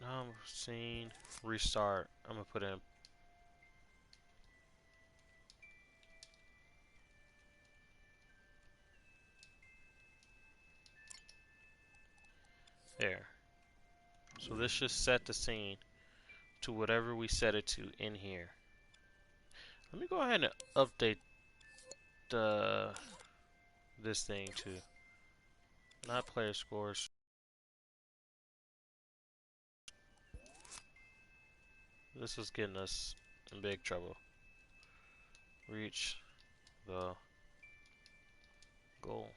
Now I'm scene restart. I'm gonna put in there. So this should set the scene to whatever we set it to in here. Let me go ahead and update the this thing to not player scores. This is getting us in big trouble. Reach the goal.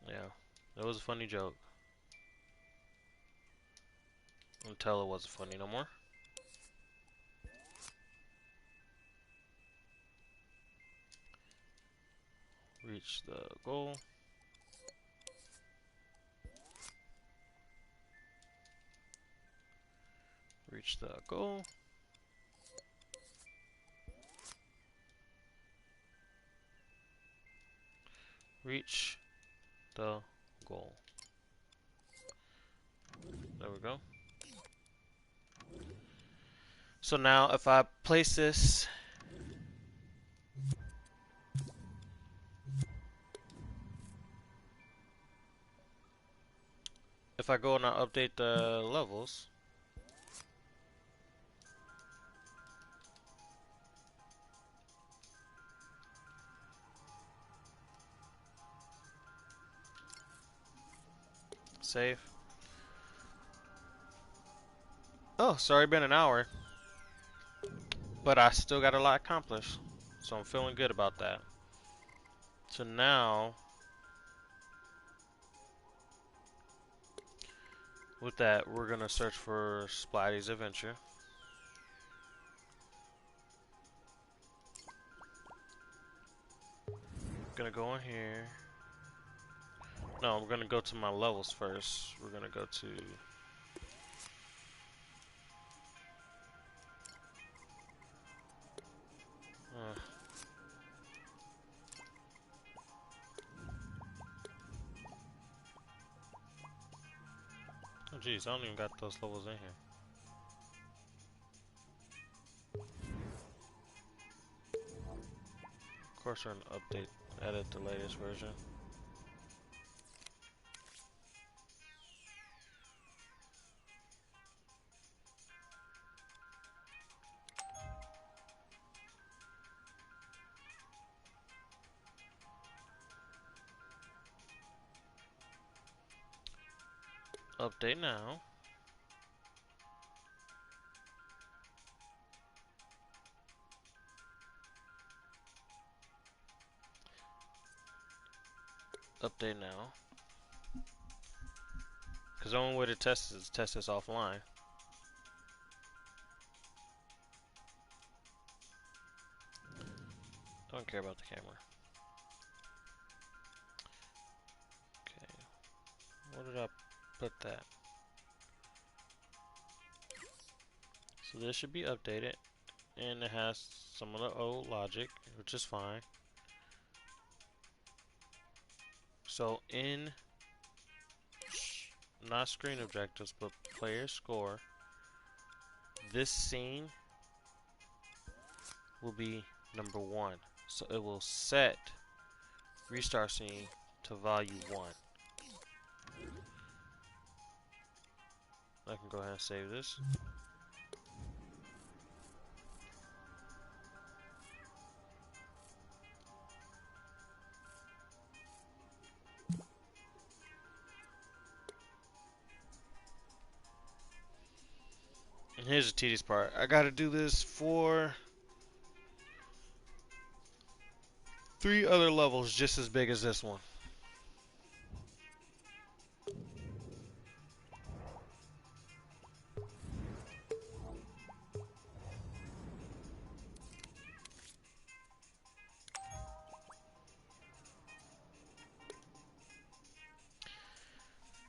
Yeah, that was a funny joke. Until it wasn't funny no more. Reach the goal. Reach the goal. Reach the goal. There we go. So now if I place this if I go and I update the levels, save. Oh, sorry, been an hour. But I still got a lot accomplished. So I'm feeling good about that. So now, with that, we're going to search for Splatty's Adventure. Gonna go in here. No, we're gonna go to my levels first. We're gonna go to oh geez, I don't even got those levels in here. Of course, we're gonna update, edit the latest version. Update now. Update now. Because the only way to test is test this offline. Don't care about the camera. Okay. Where did I put that? So this should be updated. And it has some of the old logic, which is fine. So in, not screen objectives, but player score, this scene will be number 1. So it will set restart scene to value 1. I can go ahead and save this. And here's the tedious part. I gotta do this for 3 other levels just as big as this one.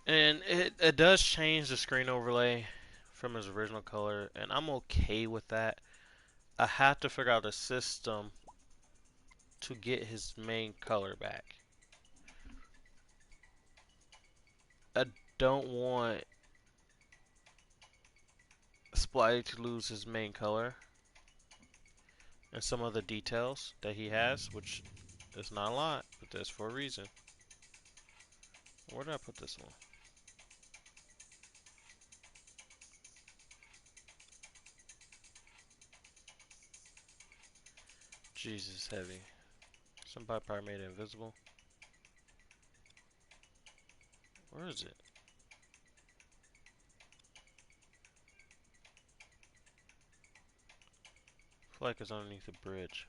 And it does change the screen overlay from his original color, and I'm okay with that. I have to figure out a system to get his main color back. I don't want Splatty to lose his main color and some of the details that he has, which is not a lot, but that's for a reason. Where did I put this one? Jesus, heavy. Somebody probably made it invisible. Where is it? I feel like it's underneath the bridge.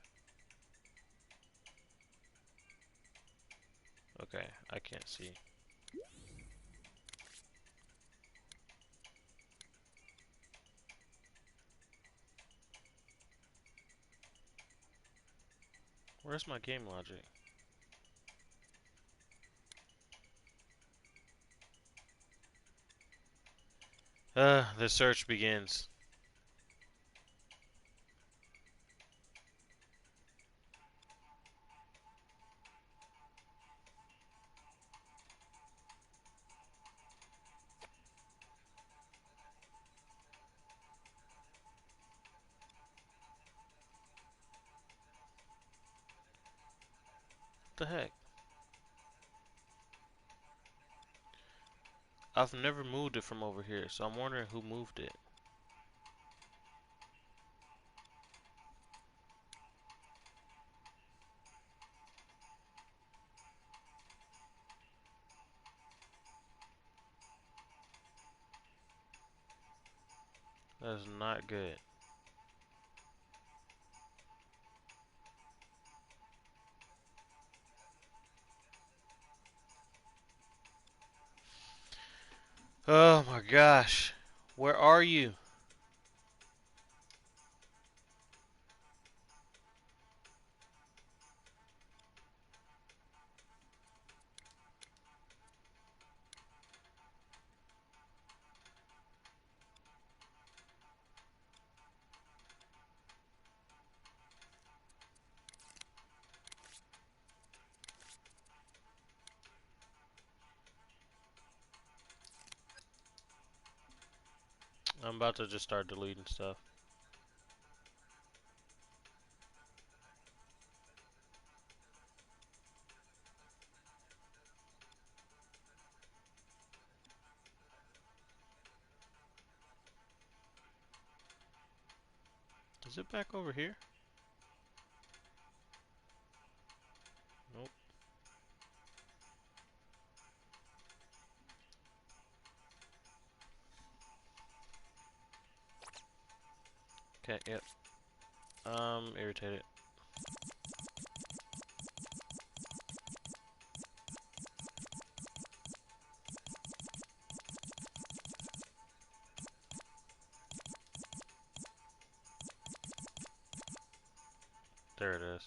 Okay, I can't see. Where's my game logic? The search begins. What the heck? I've never moved it from over here, so I'm wondering who moved it. That is not good. Oh my gosh. Where are you? I'm about to just start deleting stuff. Is it back over here? Nope. Okay, yep. Irritated. There it is.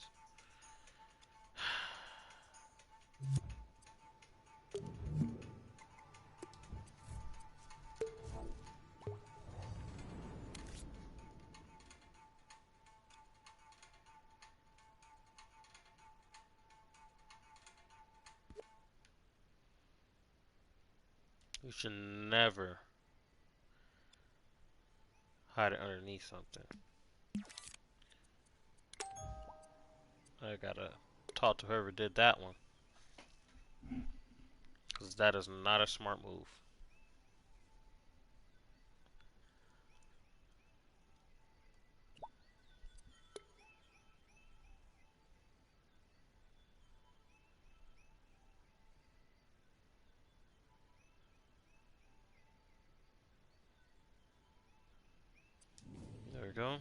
You should never hide it underneath something. I gotta talk to whoever did that one. Because that is not a smart move. There we go.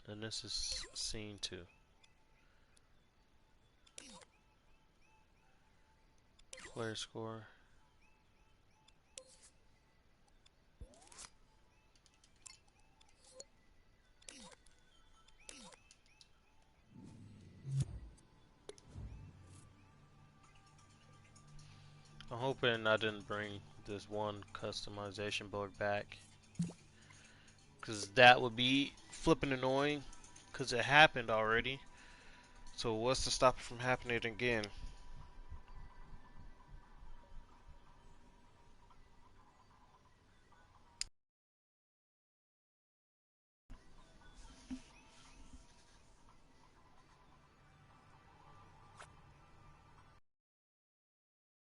And this is scene 2. Player score. I'm hoping I didn't bring this one customization bug back. Because that would be flipping annoying. Because it happened already. So what's to stop it from happening again?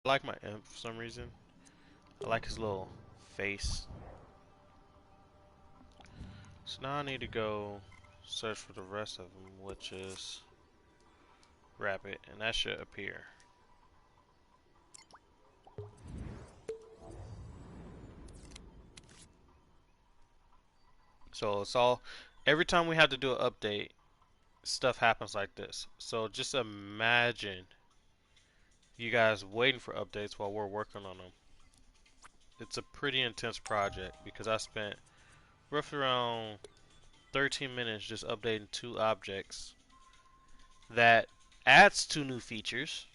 I like my imp for some reason. I like his little face. So now I need to go search for the rest of them, which is Rabbit, and that should appear. So it's all, every time we have to do an update, stuff happens like this. So just imagine you guys waiting for updates while we're working on them. It's a pretty intense project because I spent roughly around 13 minutes just updating 2 objects that adds 2 new features.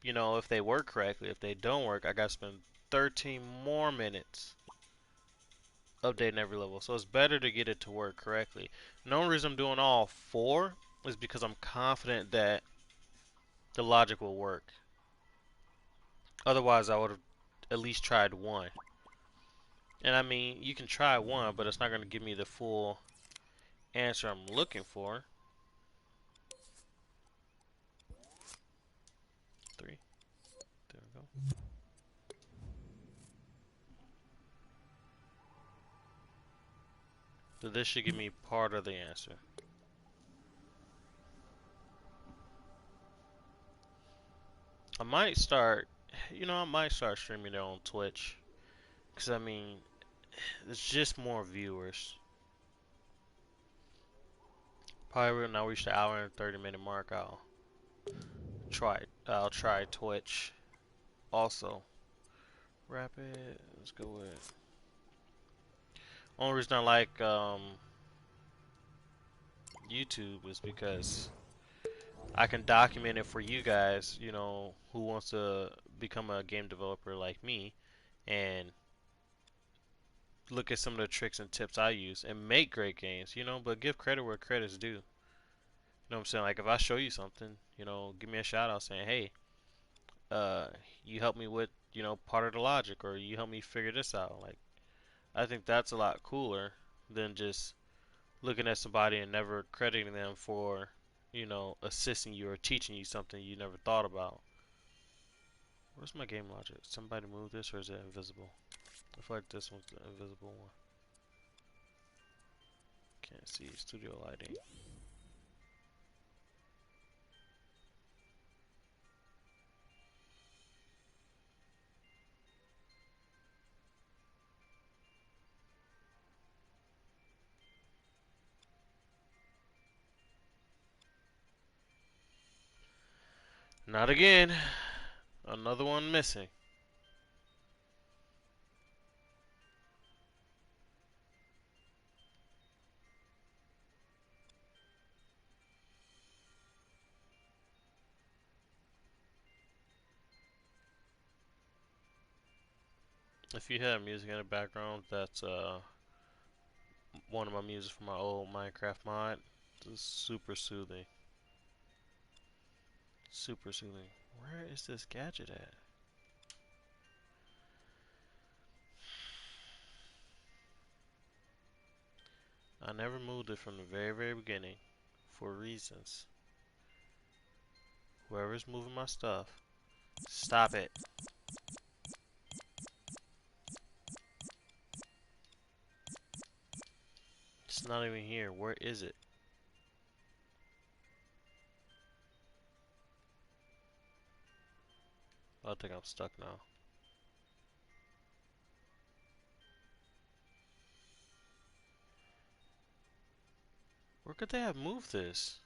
You know, if they work correctly. If they don't work, I gotta spend 13 more minutes updating every level. So it's better to get it to work correctly. The only reason I'm doing all 4 is because I'm confident that the logic will work. Otherwise, I would have at least tried 1. And I mean, you can try 1, but it's not going to give me the full answer I'm looking for. 3. There we go. So this should give me part of the answer. I might start, I might start streaming it on Twitch. Because, I mean, it's just more viewers. Probably when I reach the hour and 30-minute mark, I'll try Twitch. Also, Rapid, let's go with. Only reason I like YouTube is because I can document it for you guys, who wants to become a game developer like me, and look at some of the tricks and tips I use and make great games, but give credit where credit's due. You know what I'm saying? Like if I show you something, give me a shout out saying, hey, you helped me with, part of the logic, or you helped me figure this out. Like, I think that's a lot cooler than just looking at somebody and never crediting them for, assisting you or teaching you something you never thought about. Where's my game logic? Somebody move this, or is it invisible? I feel like this one's the invisible one. Can't see studio lighting. Not again. Another one missing. If you have music in the background, that's one of my music from my old Minecraft mod. It's super soothing. Super soothing. Where is this gadget at? I never moved it from the very beginning for reasons. Whoever's moving my stuff, stop it. It's not even here. Where is it? I think I'm stuck now. Where could they have moved this?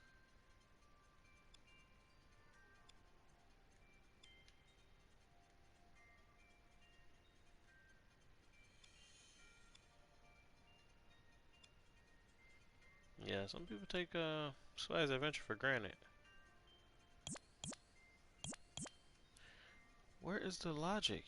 Yeah, some people take Splatty's adventure for granted. Where is the logic?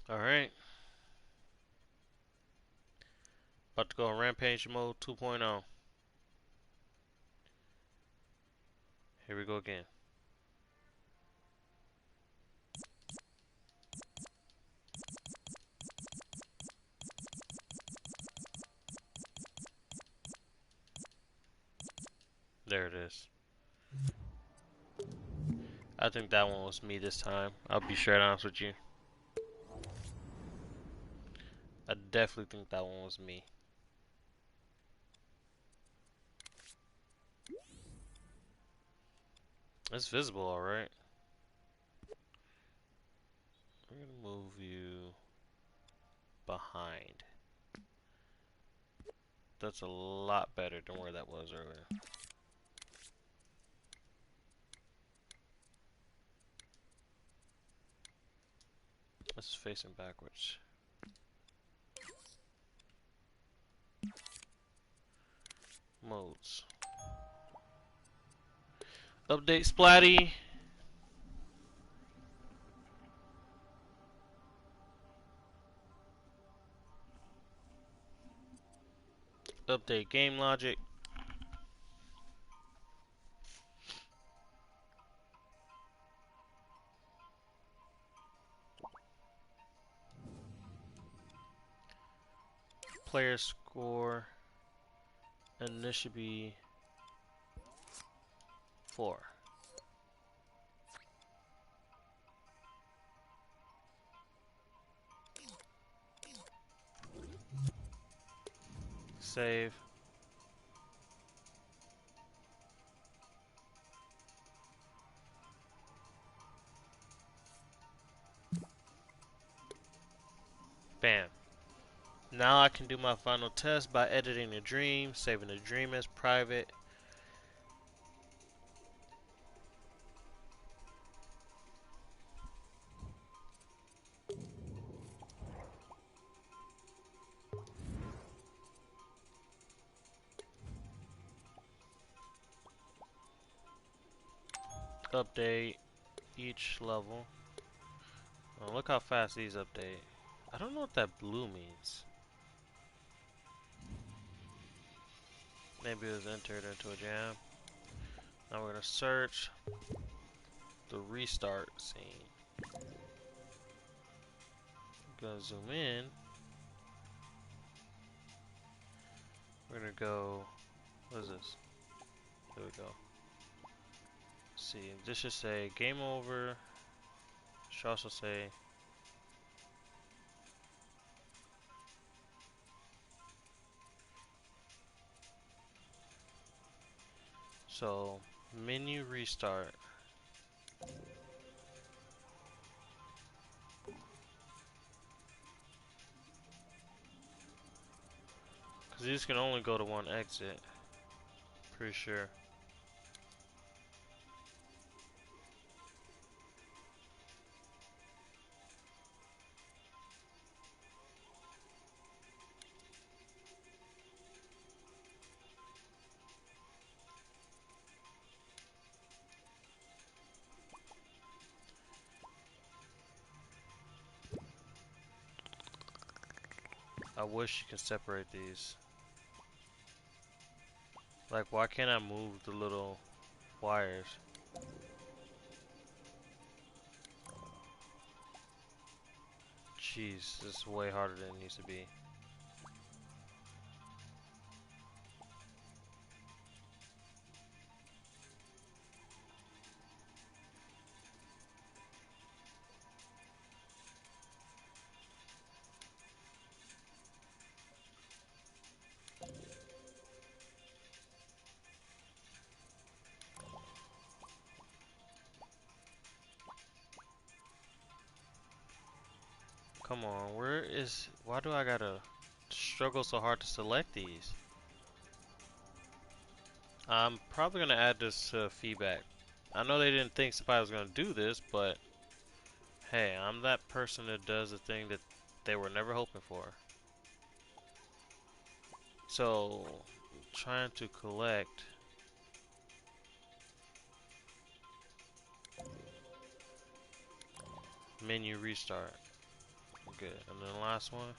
Alright. About to go on Rampage mode 2.0. Here we go again. There it is. I think that one was me this time. I'll be straight honest with you. I definitely think that one was me. It's visible, alright. We're gonna move you behind. That's a lot better than where that was earlier. This is facing backwards. Modes. Update Splatty. Update game logic. Player score. And this should be 4. Save. Bam. Now I can do my final test by editing the dream, saving the dream as private. Update each level. Oh, look how fast these update. I don't know what that blue means. Maybe it was entered into a jam. Now we're gonna search. the restart scene. I'm gonna zoom in. We're gonna go. What is this? There we go. Let's see, this should say game over. Should also say. So, menu restart. Because these can only go to one exit. Pretty sure. I wish you could separate these. Like, why can't I move the little wires? Jeez, this is way harder than it needs to be. Come on, why do I gotta struggle so hard to select these? I'm probably gonna add this to feedback. I know they didn't think somebody was gonna do this, but hey, I'm that person that does the thing that they were never hoping for. So, trying to collect. Menu restart. Good. And then the last one.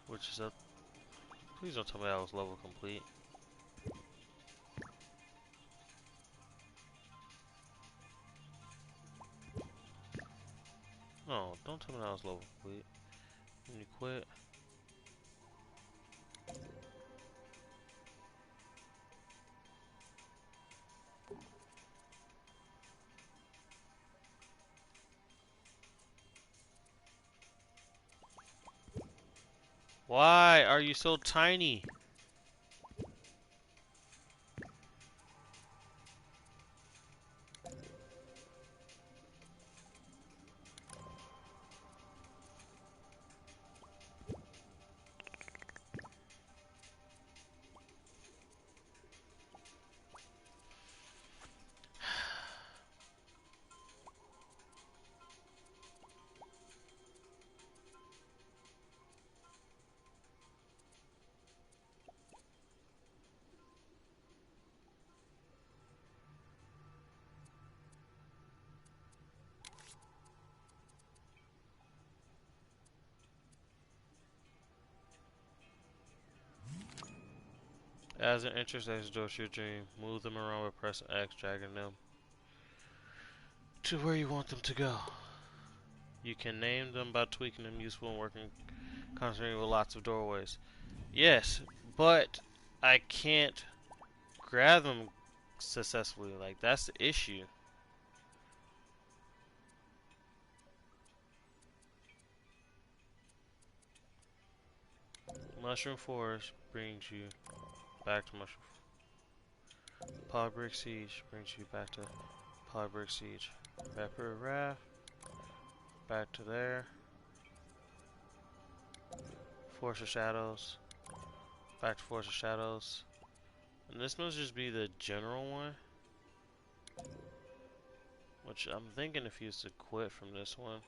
Which is up. Please don't tell me that was level complete. No, don't tell me that was level complete. When you quit. Why are you so tiny? As an interest exits door to your dream, move them around by pressing X, dragging them to where you want them to go. You can name them by tweaking them, useful and working concentrating with lots of doorways. Yes, but I can't grab them successfully. Like, that's the issue. Mushroom Forest brings you back to Mushroom. Polybrick Siege brings you back to Polybrick Siege. Vapor Raft. Back to there. Force of Shadows. Back to Force of Shadows. And this must just be the general one. Which I'm thinking if you used to quit from this one.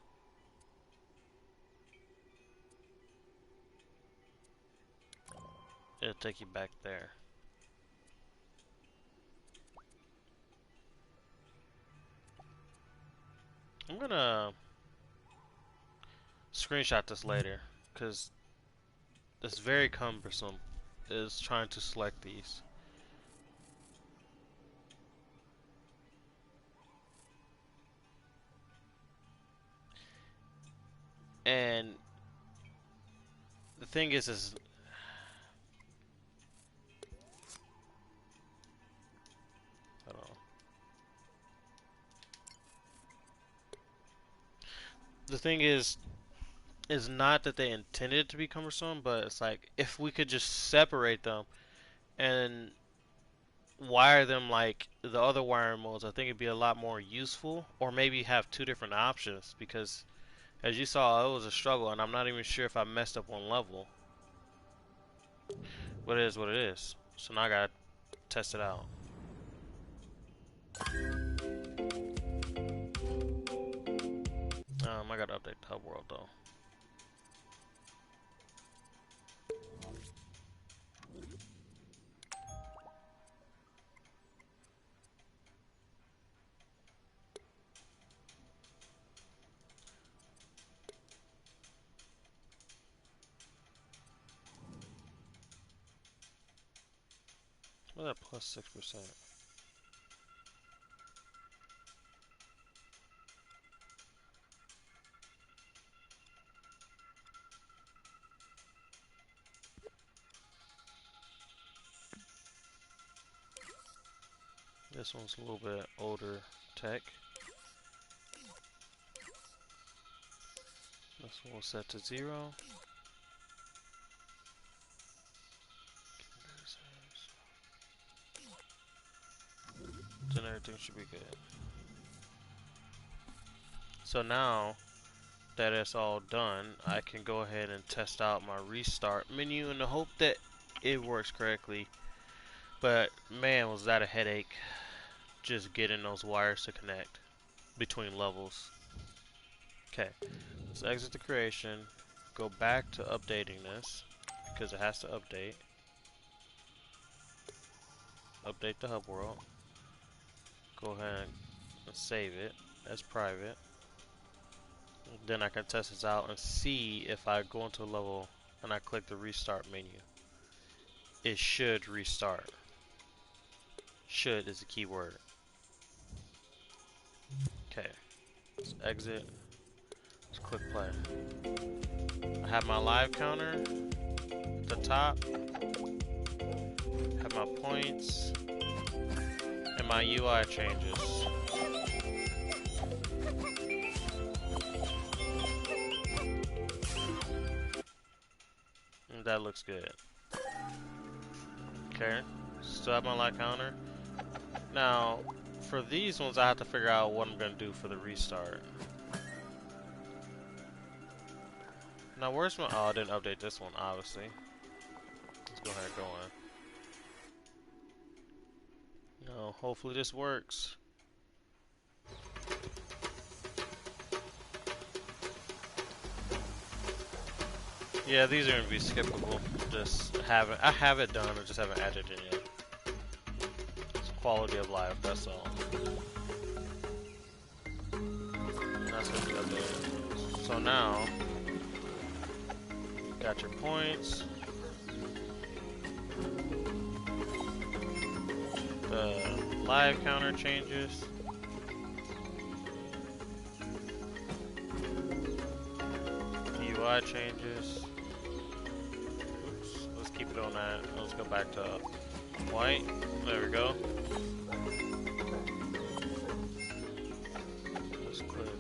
It'll take you back there. I'm gonna screenshot this later, because it's very cumbersome is trying to select these. And the thing is I don't know. The thing is not that they intended it to be cumbersome, but it's like if we could just separate them and wire them like the other wiring modes, I think it'd be a lot more useful. Or maybe have two different options, because as you saw, it was a struggle, and I'm not even sure if I messed up one level. But it is what it is. So now I gotta test it out. I gotta update the hub world though. What's that plus 6%? This one's a little bit older tech. This one will set to 0. Then everything should be good. So now that it's all done, I can go ahead and test out my restart menu in the hope that it works correctly. But man, was that a headache just getting those wires to connect between levels. Okay, let's exit the creation, go back to updating this because it has to update. Update the hub world. Go ahead and save it as private. Then I can test this out and see if I go into a level and I click the restart menu. It should restart. Should is the key word. Okay, let's exit. Let's click play. I have my live counter at the top. Have my points and my UI changes. And that looks good. Okay, still have my live counter. Now, for these ones, I have to figure out what I'm gonna do for the restart. Now, where's my? Oh, I didn't update this one, obviously. Let's go ahead and go on. No, hopefully this works. Yeah, these are gonna be skippable. I have it done. I just haven't added it yet. It's quality of life. That's all. And that's what we updated. So now, got your points. The live counter changes. The UI changes. Oops, let's keep it on that. Let's go back to white. There we go. Let's quit.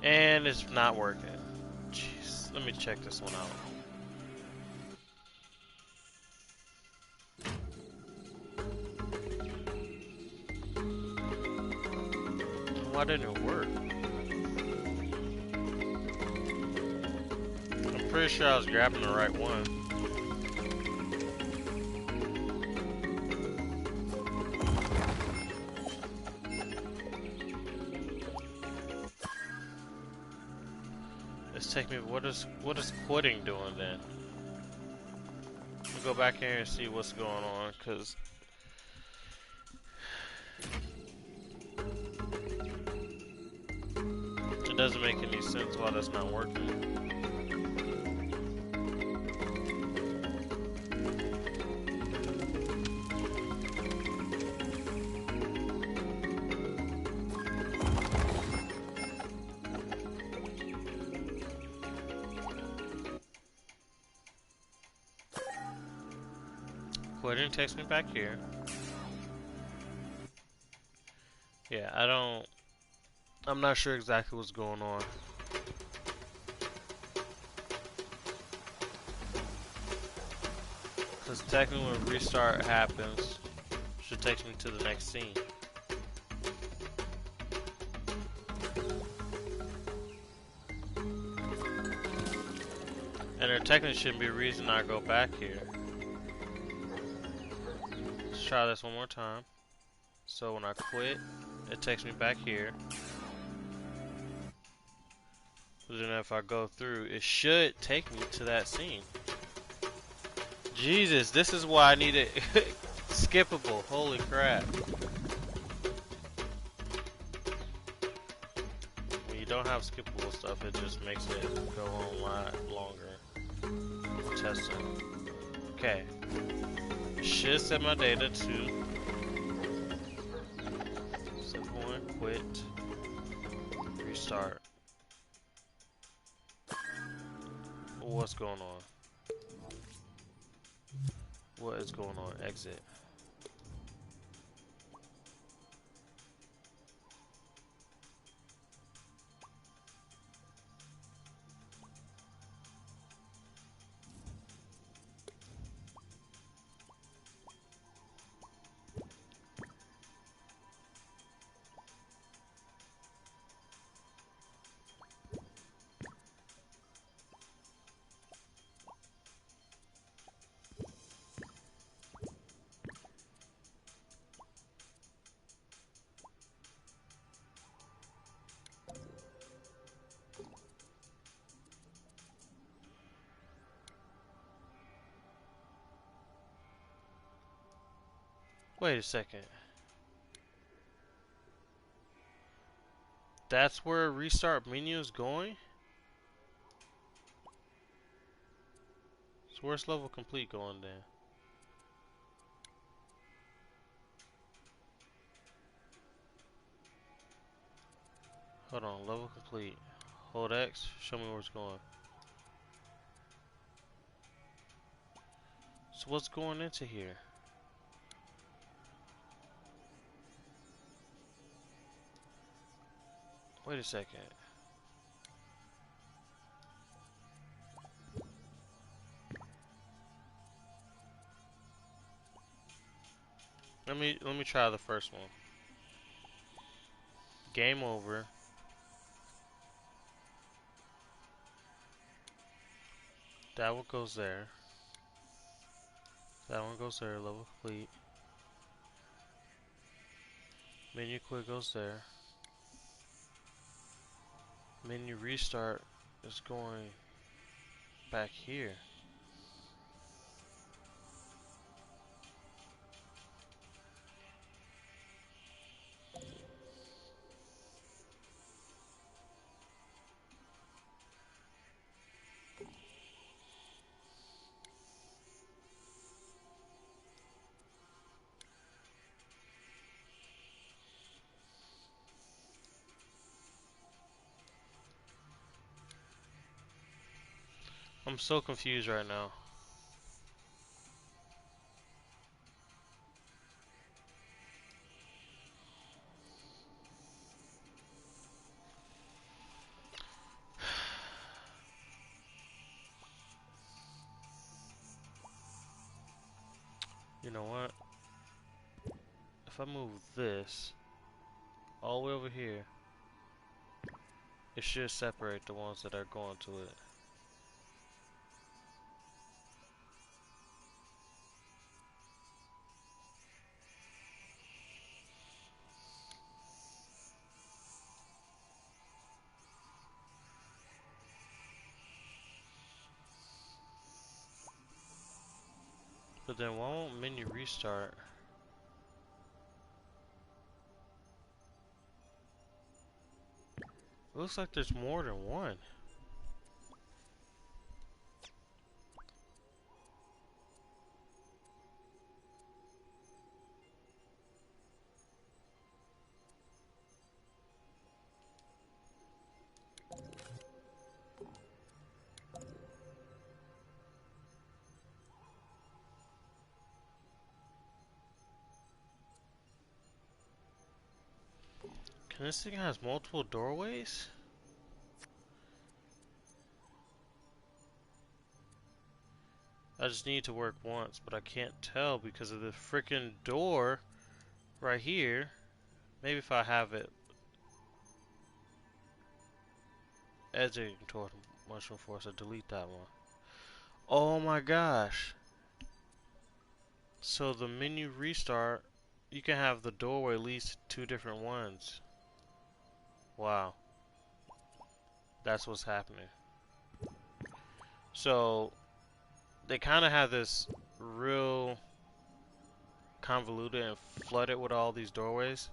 And it's not working. Jeez, let me check this one out. Why didn't it work? I'm pretty sure I was grabbing the right one. Let's take me. What is quitting doing then? We'll go back here and see what's going on, cause. doesn't make any sense why that's not working. Go ahead and text me back here. Yeah, I'm not sure exactly what's going on. Because technically when restart happens, it should take me to the next scene. And there technically shouldn't be a reason I go back here. Let's try this one more time. So when I quit, it takes me back here. But then if I go through, it should take me to that scene. Jesus, this is why I need it skippable. Holy crap. When you don't have skippable stuff, it just makes it go on a lot longer. Testing. Okay. Should set my data to set point, quit, restart. What's going on? What is going on? Exit. Wait a second. That's where restart menu is going? So where's level complete going then? Hold on, level complete. Hold X, show me where it's going. So what's going into here? Wait a second. Let me try the first one. Game over. That one goes there. That one goes there, level complete. Menu quit goes there. Menu restart is going back here. I'm so confused right now. You know what? If I move this all the way over here, it should separate the ones that are going to it. But then why won't menu restart? Looks like there's more than one. And this thing has multiple doorways? I just need to work once, but I can't tell because of the freaking door right here. Maybe if I have it edging toward Mushroom Force, I delete that one. Oh my gosh. So the menu restart, you can have the doorway at least 2 different ones. Wow. That's what's happening. So they kind of have this real convoluted and flooded with all these doorways.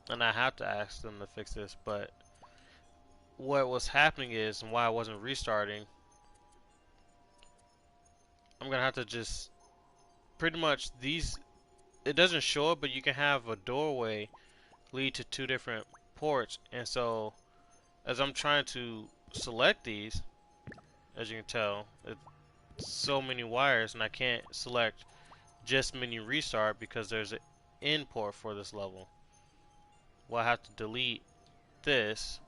And I have to ask them to fix this, but what was happening is, and why I wasn't restarting, I'm gonna have to just pretty much these, it doesn't show it, but you can have a doorway lead to 2 different ports. And so as I'm trying to select these, as you can tell, it's so many wires, and I can't select just menu restart because there's an in port for this level. Well, I have to delete this,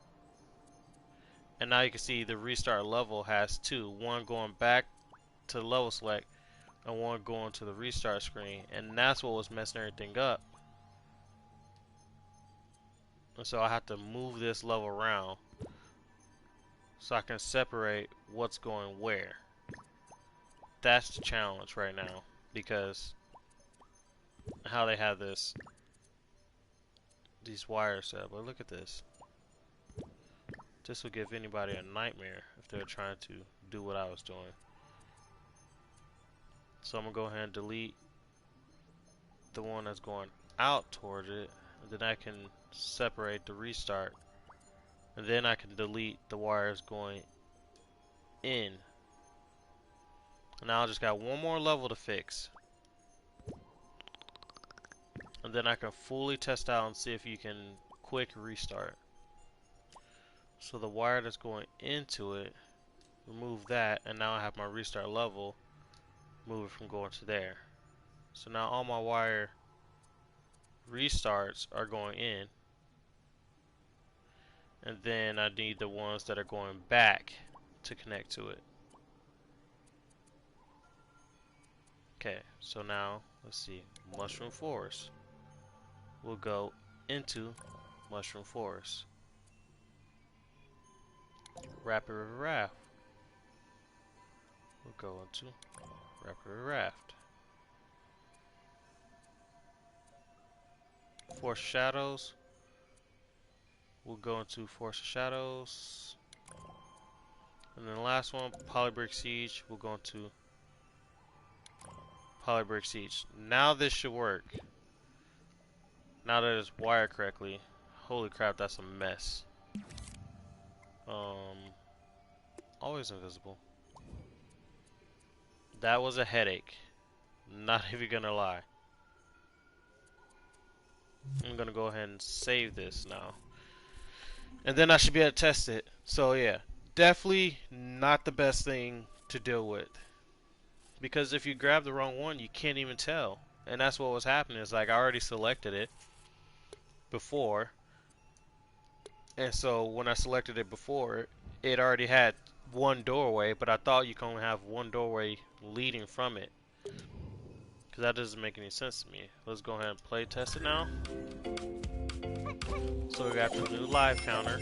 and now you can see the restart level has 2, one going back to the level select and one going to the restart screen, and that's what was messing everything up. And so I have to move this level around so I can separate what's going where. That's the challenge right now, because how they have these wires set up. But look at this. This will give anybody a nightmare if they're trying to do what I was doing. So I'm gonna go ahead and delete the one that's going out towards it, and then I can separate the restart, and then I can delete the wires going in. Now I just got one more level to fix, and then I can fully test out and see if you can quick restart. So the wire that's going into it, remove that, and now I have my restart level, move it from going to there. So now all my wire restarts are going in, and then I need the ones that are going back to connect to it. Okay, so now let's see, Mushroom Forest. We'll go into Mushroom Forest. Rapid River Raft. We'll go into Rapid River Raft. Force of Shadows. We'll go into Force of Shadows. And then the last one, Polybrick Siege. We'll go into Polybrick Siege. Now this should work. Now that it's wired correctly. Holy crap, that's a mess. Always invisible. That was a headache. Not even gonna lie. I'm gonna go ahead and save this now, and then I should be able to test it. So yeah, definitely not the best thing to deal with, because if you grab the wrong one, you can't even tell. And that's what was happening. Is like I already selected it before, and so when I selected it before, it already had one doorway, but I thought you can only have one doorway leading from it, because that doesn't make any sense to me. Let's go ahead and play test it now. So we got the new live counter.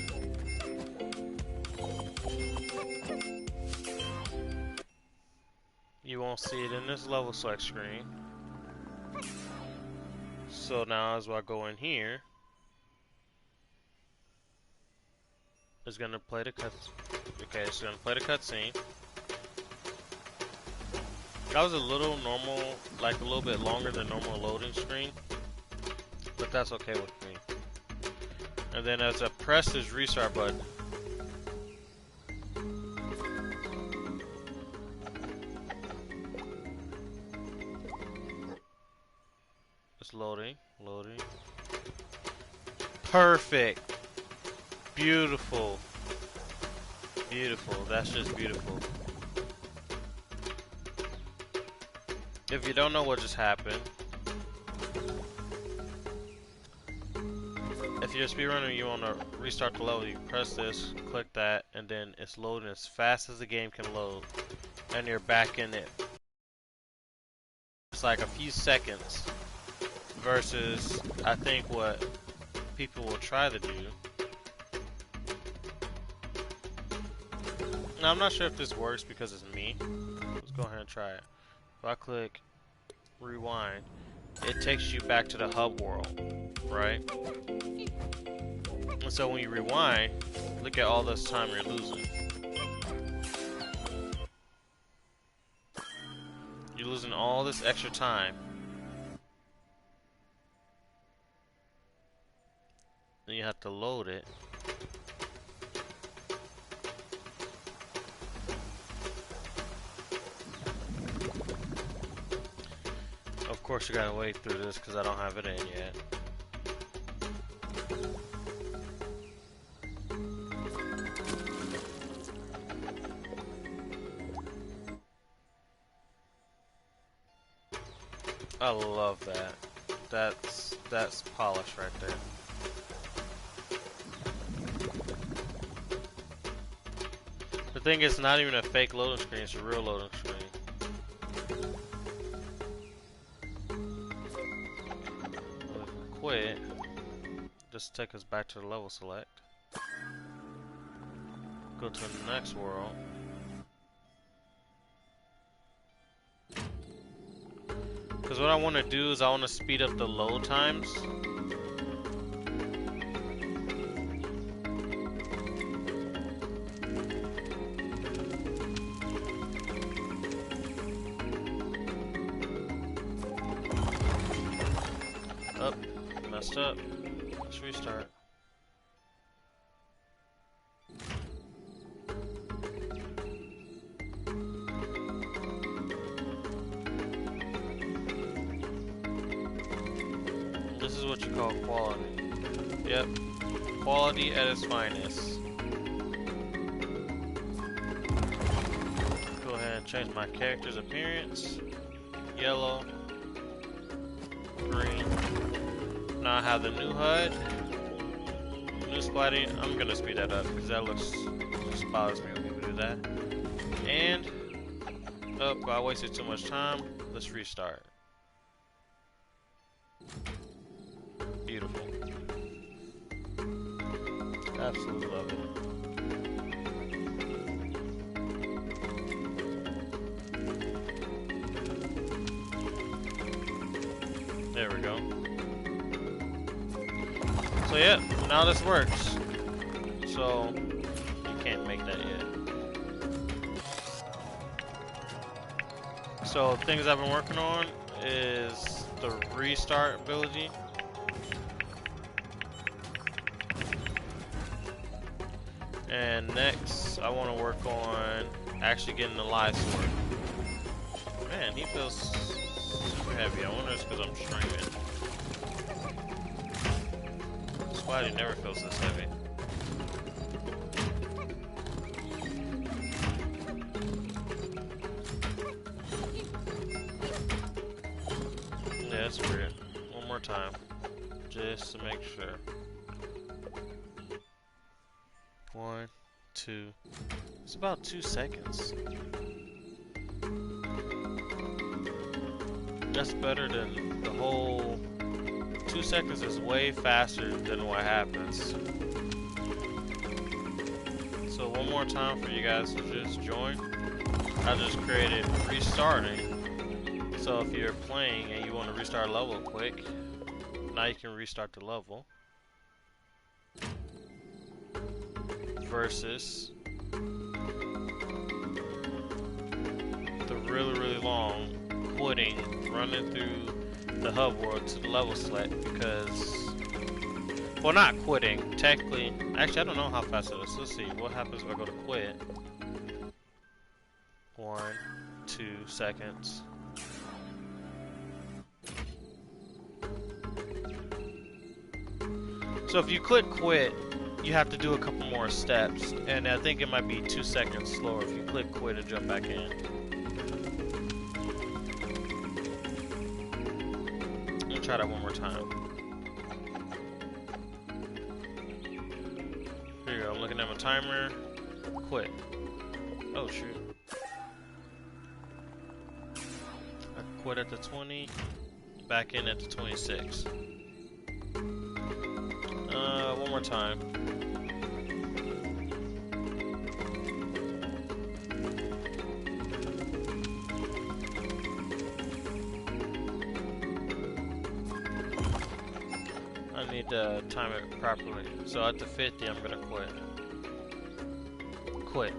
You won't see it in this level select screen. So now as I go in here, it's gonna play the cut. Okay, it's gonna play the cutscene. That was a little normal, like a little bit longer than normal loading screen, but that's okay with me. And then as I press this restart button, it's loading. Perfect. Beautiful. Beautiful. That's just beautiful. If you don't know what just happened, if you're a speedrunner and you want to restart the level, you press this, click that, and then it's loading as fast as the game can load, and you're back in it. It's like a few seconds versus, I think, what people will try to do. Now, I'm not sure if this works because it's me. Let's go ahead and try it. If I click rewind, it takes you back to the hub world, right? And so when you rewind, look at all this time you're losing. You're losing all this extra time. Then you have to load it. Of course you gotta wait through this because I don't have it in yet. I love that. That's polish right there. The thing is, not even a fake loading screen, it's a real loading screen. Quit. Just take us back to the level select. Go to the next world. Because what I want to do is I want to speed up the load times. Oh, messed up. Let's restart. This is what you call quality. Yep. Quality at its finest. Go ahead and change my character's appearance. Yellow. Green. Now I have the new HUD. New Splatty. I'm gonna speed that up because that just bothers me when people do that. And oh, I wasted too much time. Let's restart. Beautiful. Absolutely love it. There we go. So yeah, now this works. So you can't make that yet. So things I've been working on is the restart ability. And next, I want to work on actually getting the live sword. Man, he feels super heavy. I wonder if it's because I'm streaming. Splatty never feels this heavy. Yeah, that's weird. One more time, just to make sure. 1, 2. It's about 2 seconds. That's better than the whole 2 seconds is way faster than what happens. So one more time for you guys to just join. I just created restarting. So if you're playing and you want to restart a level quick, now you can restart the level. Versus the really long quitting, running through the hub world to the level select, because Well, not quitting. Technically, actually, I don't know how fast it is. Let's see. What happens if I go to quit? 1, 2 seconds. So if you click quit, you have to do a couple more steps, and I think it might be 2 seconds slower if you click quit and jump back in. I'm gonna try that one more time. Here you go, I'm looking at my timer. Quit. Oh shoot. I quit at the 20, back in at the 26. One more time. I need to time it properly. So at the 50, I'm gonna quit. Quit.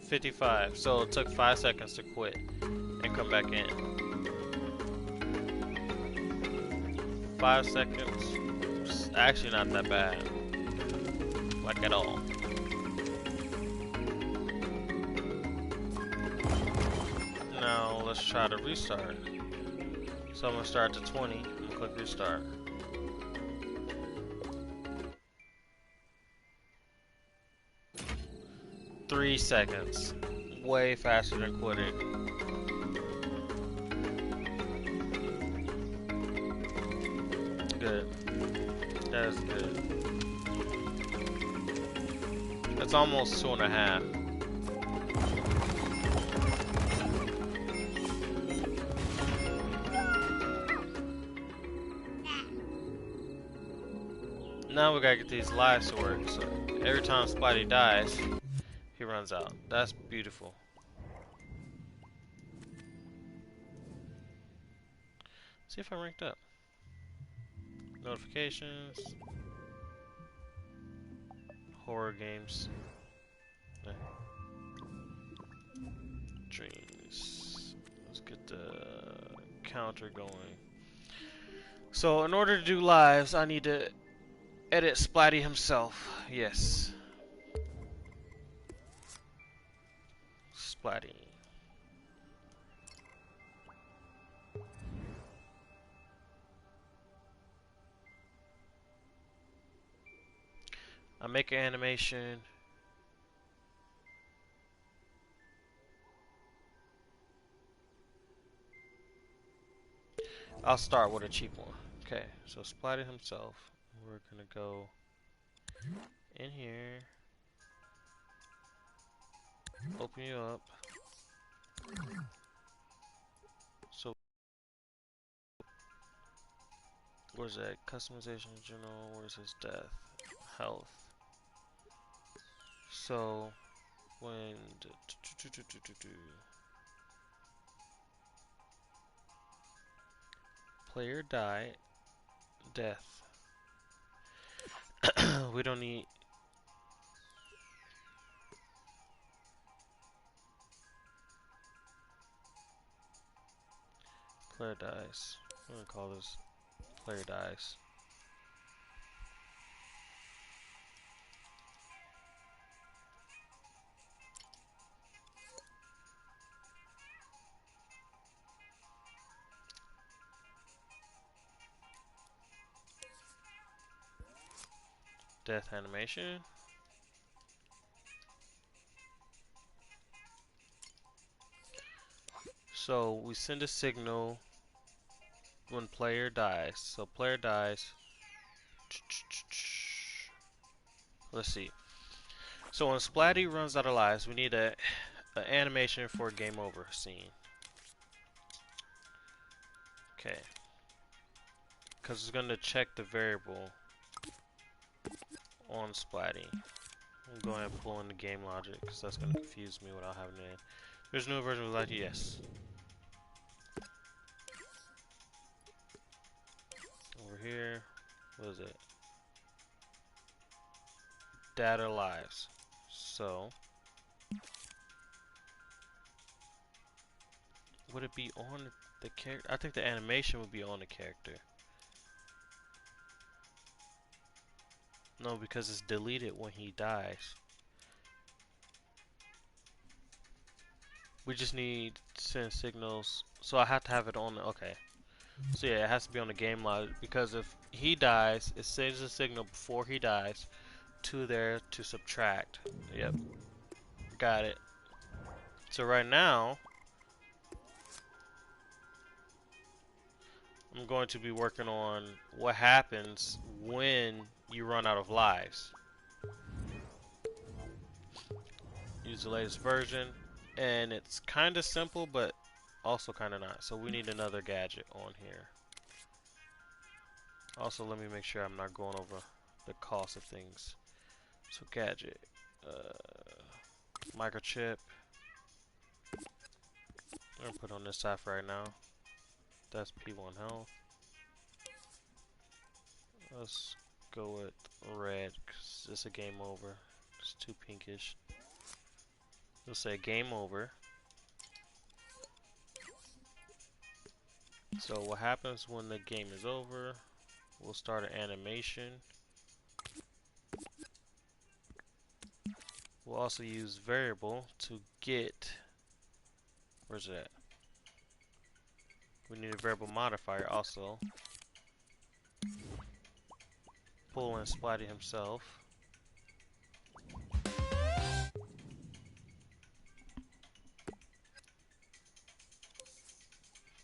$55. So it took 5 seconds to quit and come back in. 5 seconds. It's actually not that bad. Like at all. Now let's try to restart. So I'm gonna start to 20. I'm gonna click restart. Three seconds. Way faster than quitting. Good. That is good. That's almost 2.5. Now we gotta get these lives to work. So every time Splatty dies, he runs out. That's beautiful. See if I ranked up. Notifications. Horror games. Dreams. Let's get the counter going. So in order to do lives, I need to edit Splatty himself. Yes. Splatty. I make an animation. I'll start with a cheap one. Okay, so Splatty himself. We're gonna go in here. Open you up. So where's that? Customization general, where's his death? Health. So when player die, death. We don't need player dies. I'm gonna call this player dies. Death animation. So we send a signal when player dies. So player dies. Let's see. So when Splatty runs out of lives, we need an animation for a game over scene. Okay. Because it's going to check the variable on Splatty. I'm going to pull in the game logic because that's going to confuse me without having it in. There's no version of Splatty, yes. Over here, what is it? Data lives. So, would it be on The character. I think the animation would be on the character. No, because it's deleted when he dies. We just need send signals. So I have to have it on. Okay. So yeah, it has to be on the game log because if he dies, it sends a signal before he dies to there to subtract. Yep. Got it. So right now, I'm going to be working on what happens when you run out of lives. Use the latest version, and it's kind of simple, but also kind of not. So we need another gadget on here. Also, let me make sure I'm not going over the cost of things. So gadget, microchip. I'm gonna put on this side for right now. That's P1 health. Let's go with red, because it's a game over. It's too pinkish. We'll say game over. So what happens when the game is over, we'll start an animation. We'll also use variable to get, where's it at? We need a variable modifier also. Pull in Splatty himself.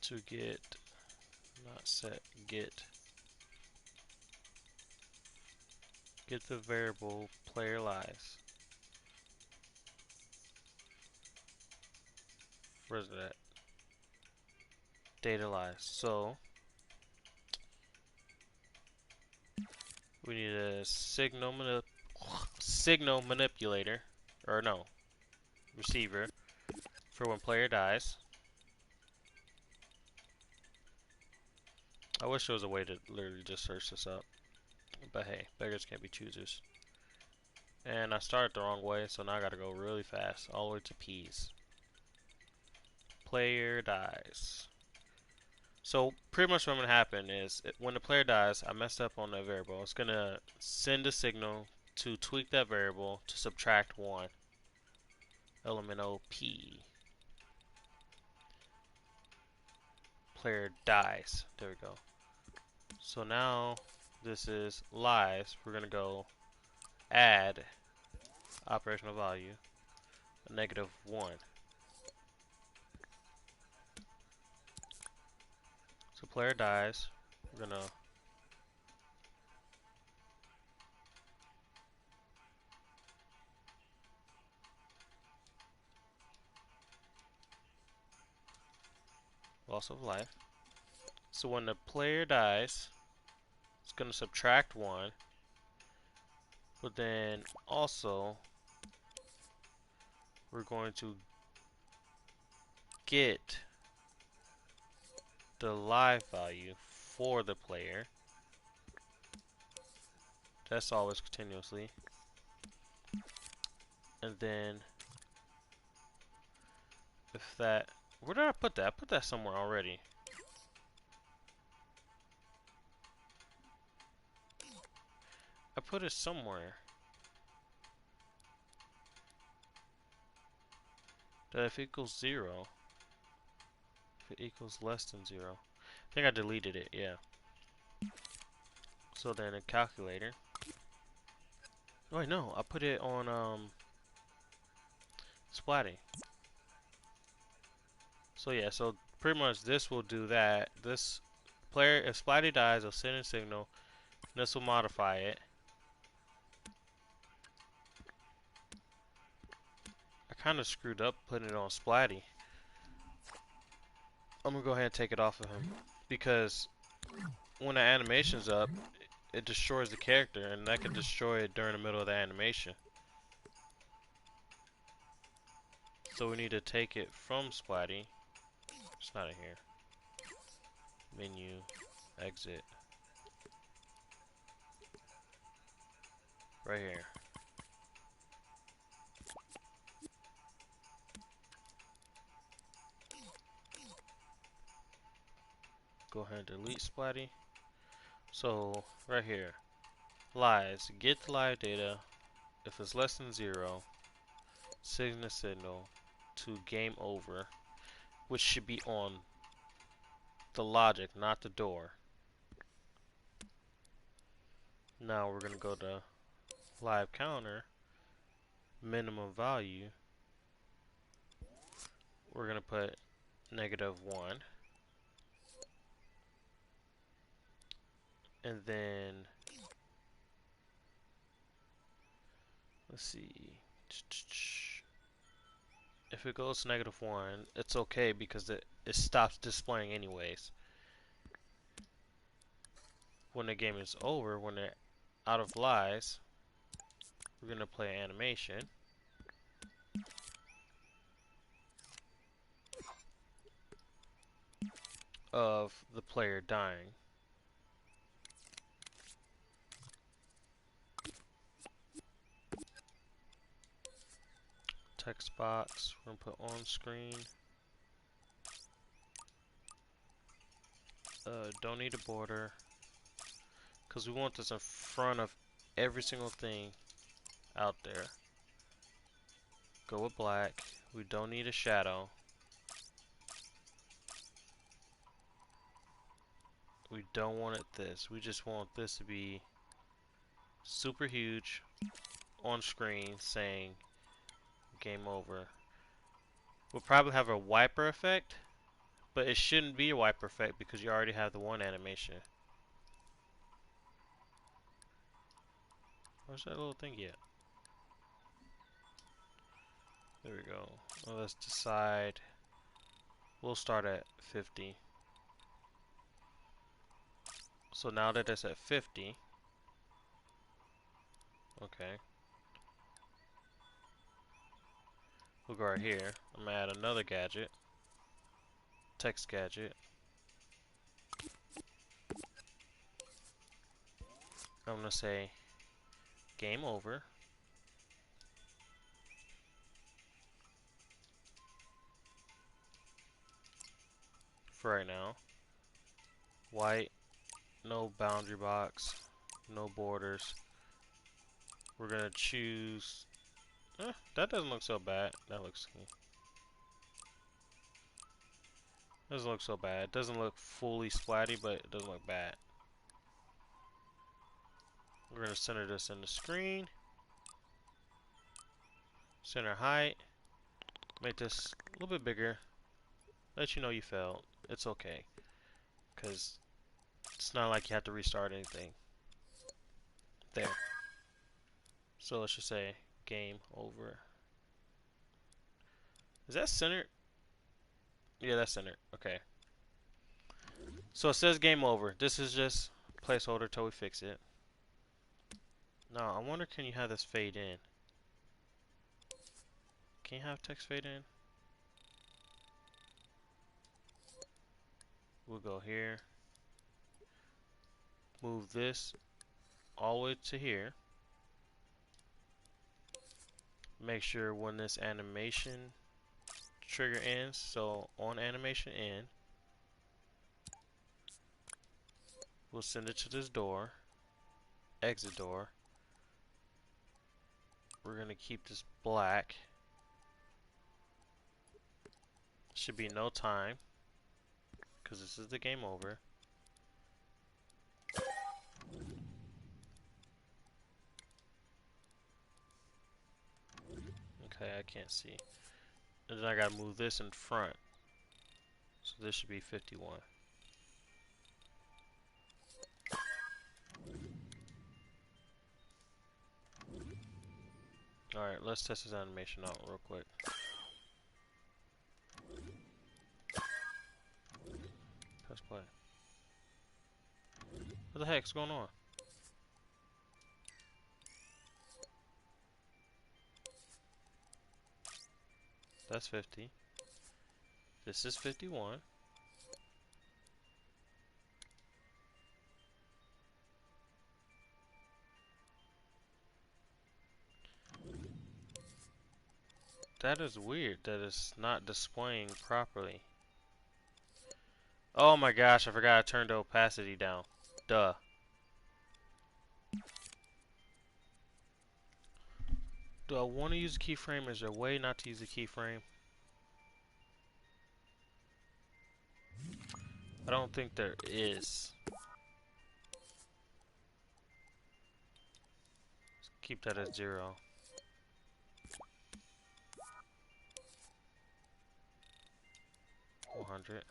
To get, not set, get the variable player lives. Where's it at? Data lives. So we need a signal manipulator, or no, receiver for when player dies. I wish there was a way to literally just search this up, but hey, beggars can't be choosers. And I started the wrong way, so now I gotta go really fast, all the way to P's. Player dies. So pretty much what's gonna happen is when the player dies, I messed up on that variable. It's gonna send a signal to tweak that variable to subtract 1. Elemental P. Player dies. There we go. So now this is lives. We're gonna go add operational value a -1. So player dies. We're gonna loss of life. So when the player dies, it's gonna subtract 1. But then also we're going to get the live value for the player. That's always continuously. And then if that, where did I put that? I put that somewhere already. I put it somewhere. That if it equals 0, if it equals less than 0. I think I deleted it, yeah. So then a calculator. Oh wait, no, I put it on Splatty. So yeah, so pretty much this will do that. This player, if Splatty dies, it'll send a signal. This will modify it. I kind of screwed up putting it on Splatty. I'm gonna go ahead and take it off of him because when the animation's up, it destroys the character, and that could destroy it during the middle of the animation. So we need to take it from Splatty. It's not in here. Menu, exit. Right here. go ahead and delete Splatty. So right here, lies, get the live data. If it's less than 0, signal to game over, which should be on the logic, not the door. Now we're gonna go to live counter, minimum value. We're gonna put -1, and then let's see. If it goes to -1, it's okay because it stops displaying anyways. When the game is over, when they're out of lies, we're gonna play an animation. Of the player dying. Text box, we're gonna put on screen. Don't need a border, because we want this in front of every single thing out there. Go with black. We don't need a shadow. We don't want it this. We just want this to be super huge on screen saying game over. We'll probably have a wiper effect, but it shouldn't be a wiper effect because you already have the one animation. Where's that little thing yet? There we go. Well, let's decide. We'll start at 50. So now that it's at 50, okay, we'll go right here. I'm gonna add another gadget, text gadget. I'm gonna say game over. For right now. White, no boundary box, no borders. We're gonna choose. That doesn't look so bad. That looks. Doesn't look so bad. It doesn't look fully splatty, but it doesn't look bad. We're gonna center this in the screen. Center height. Make this a little bit bigger. Let you know you failed. It's okay, because it's not like you have to restart anything. There. So let's just say game over. Is that centered? Yeah, that's centered. Okay. So it says game over. This is just placeholder till we fix it. Now, I wonder, can you have this fade in? Can you have text fade in? We'll go here. Move this all the way to here. Make sure when this animation trigger ends, so on animation end, we'll send it to this door, exit door. We're gonna keep this black. Should be no time, because this is the game over. Okay, I can't see. And then I gotta move this in front. So this should be 51. Alright, let's test this animation out real quick. Press play. What the heck's going on? That's 50. This is 51. That is weird that it's not displaying properly. Oh my gosh, I forgot I turned the opacity down. Duh. Do I want to use a keyframe? Is there a way not to use a keyframe? I don't think there is. Keep that at 0. $100.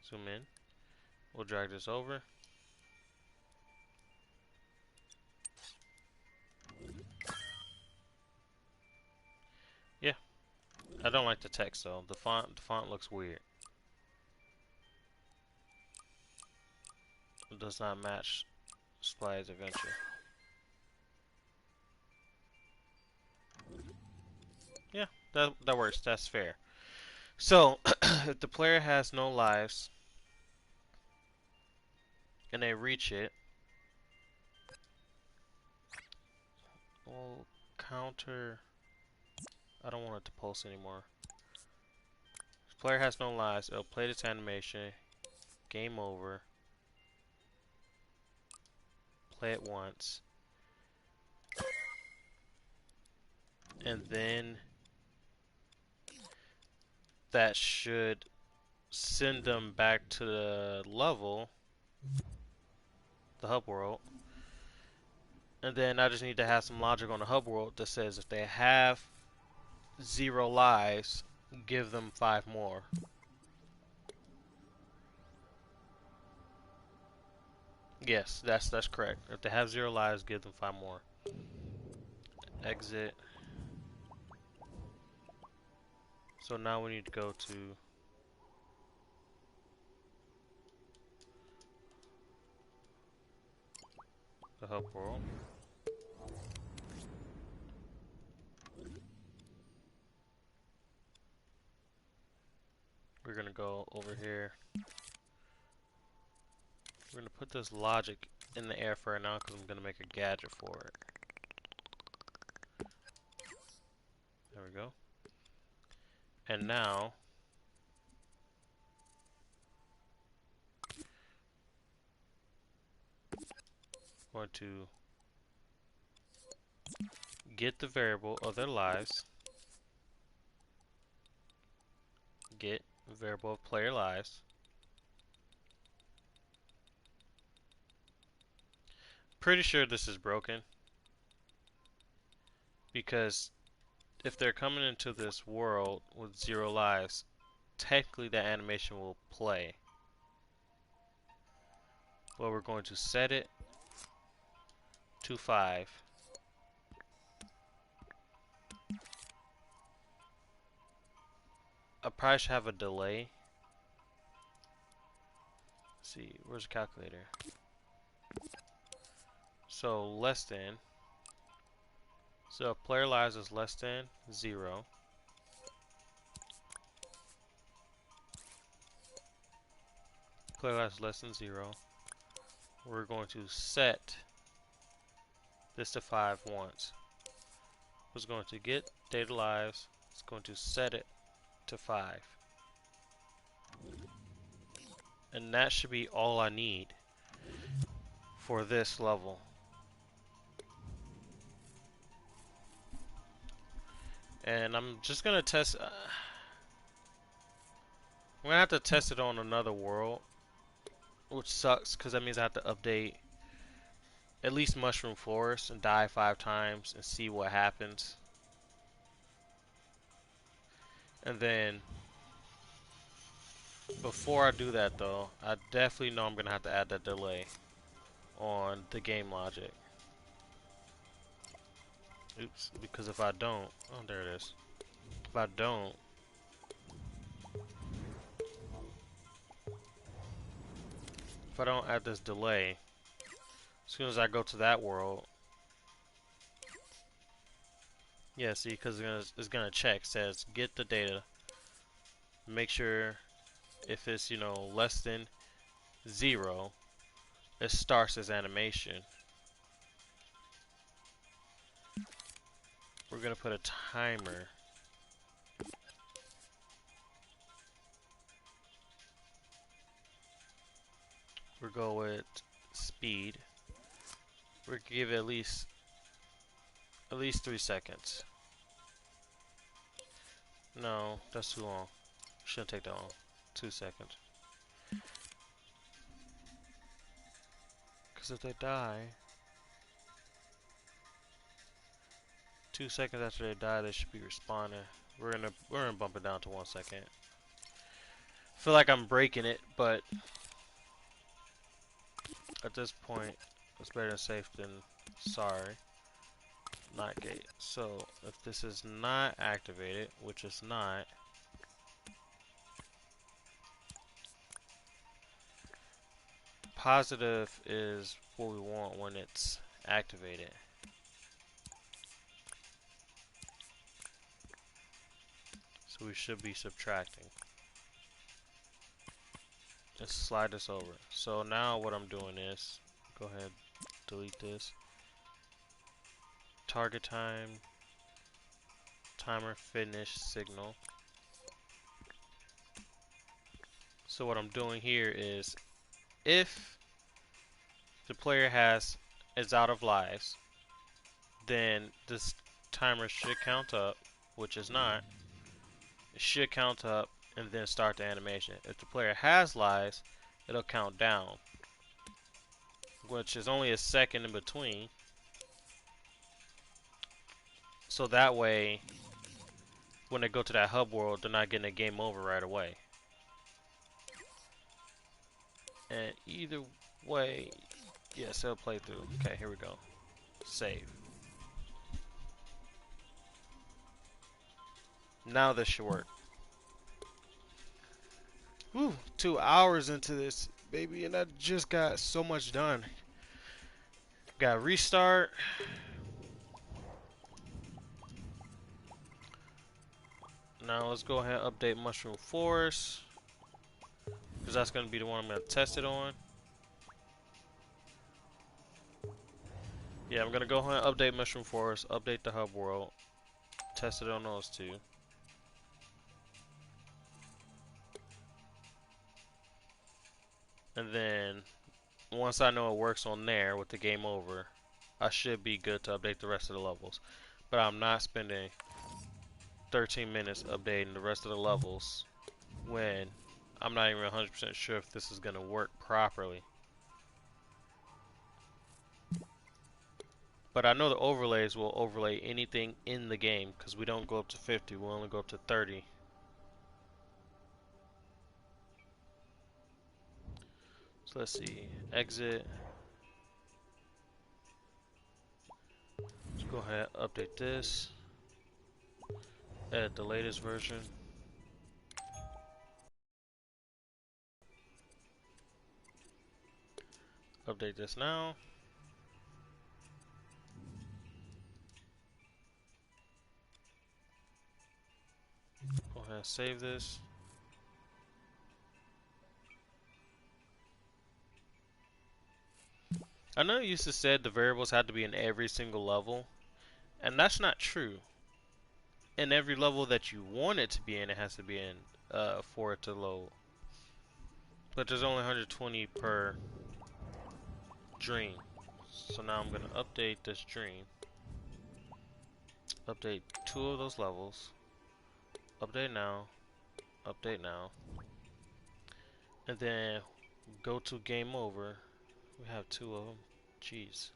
Zoom in. We'll drag this over. Yeah, I don't like the text though. The font looks weird. It does not match Splatty's Adventure. Yeah, that works. That's fair. So, if the player has no lives and they reach it, we'll counter. I don't want it to pulse anymore. If the player has no lives, it'll play this animation. Game over. Play it once. And then that should send them back to the level, the hub world. And then I just need to have some logic on the hub world that says if they have 0 lives, give them 5 more. Yes, that's correct. If they have 0 lives, give them 5 more. Exit. So now we need to go to the hub world. We're gonna go over here. We're gonna put this logic in the air for right now because I'm gonna make a gadget for it. There we go. And now I'm going to get the variable of their lives. Get variable of player lives. Pretty sure this is broken because if they're coming into this world with 0 lives, technically that animation will play. Well, we're going to set it to 5. I probably should have a delay. Let's see, where's the calculator? So less than. So if player lives is less than 0. Player lives is less than 0. We're going to set this to 5 once. It's going to get data lives. It's going to set it to 5. And that should be all I need for this level. And I'm just gonna test. I'm gonna have to test it on another world, which sucks because that means I have to update at least Mushroom Forest and die 5 times and see what happens. And then before I do that though, I definitely know I'm gonna have to add that delay on the game logic. Oops, because if I don't, oh there it is. If I don't, add this delay, as soon as I go to that world, yeah, see, because it's gonna check, says get the data, make sure if it's, you know, less than 0, it starts this animation. We're gonna put a timer We'll go with speed. We'll give it at least 3 seconds. No, that's too long. Shouldn't take that long. 2 seconds. Because if they die, 2 seconds after they die, they should be respawning. We're gonna bump it down to 1 second. I feel like I'm breaking it, but at this point, it's better than safe than sorry. Not gate. So if this is not activated, which is not, positive is what we want when it's activated. So we should be subtracting. Let's slide this over. So now what I'm doing is, go ahead, delete this. Target time, timer finish signal. So what I'm doing here is, if the player is out of lives, then this timer should count up, which is not. It should count up and then start the animation. If the player has lives, it'll count down, which is only a second in between. So that way, when they go to that hub world, they're not getting a game over right away. And either way, yes, it'll play through. Okay, here we go. Save. Now this should work. Woo, 2 hours into this, baby, and I just got so much done. Got restart. Now let's go ahead and update Mushroom Forest, because that's going to be the one I'm going to test it on. Yeah, I'm going to go ahead and update Mushroom Forest, update the hub world, test it on those two. And then, once I know it works on there with the game over, I should be good to update the rest of the levels. But I'm not spending 13 minutes updating the rest of the levels when I'm not even 100% sure if this is going to work properly. But I know the overlays will overlay anything in the game, because we don't go up to 50, we only go up to 30. So let's see, exit. Let's go ahead and update this. Edit the latest version. Update this now. Go ahead and save this. I know you used to said the variables had to be in every single level, and that's not true. In every level that you want it to be in, it has to be in for it to load. But there's only 120 per dream. So now I'm going to update this dream. Update 2 of those levels. Update now. Update now. And then go to game over. We have 2 of them. Jeez.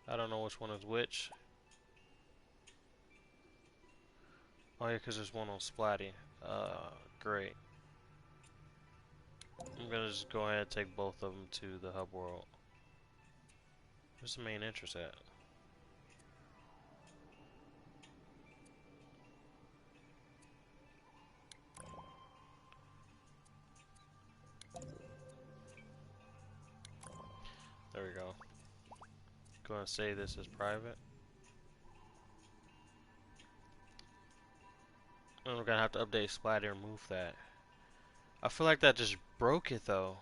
I don't know which one is which. Oh yeah, because there's one on Splatty. Great. I'm gonna just go ahead and take both of them to the hub world. Where's the main entrance at? There we go. Go ahead and say this is private. And we're gonna have to update Splatty and remove that. I feel like that just broke it though.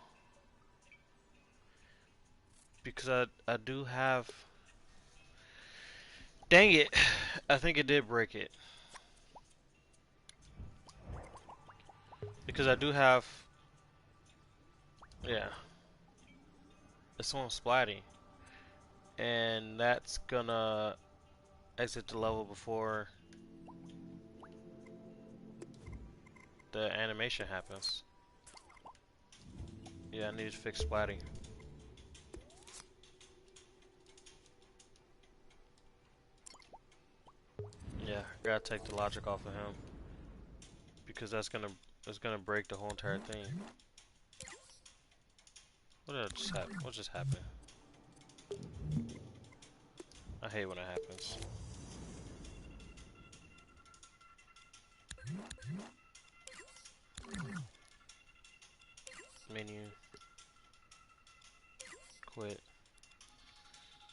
Because I do have... Dang it! I think it did break it. Because I do have... Yeah. It's on Splatty, and that's gonna exit the level before the animation happens. Yeah, I need to fix Splatty. Yeah, gotta take the logic off of him because that's gonna break the whole entire thing. What just happened? I hate when it happens. Menu. Quit.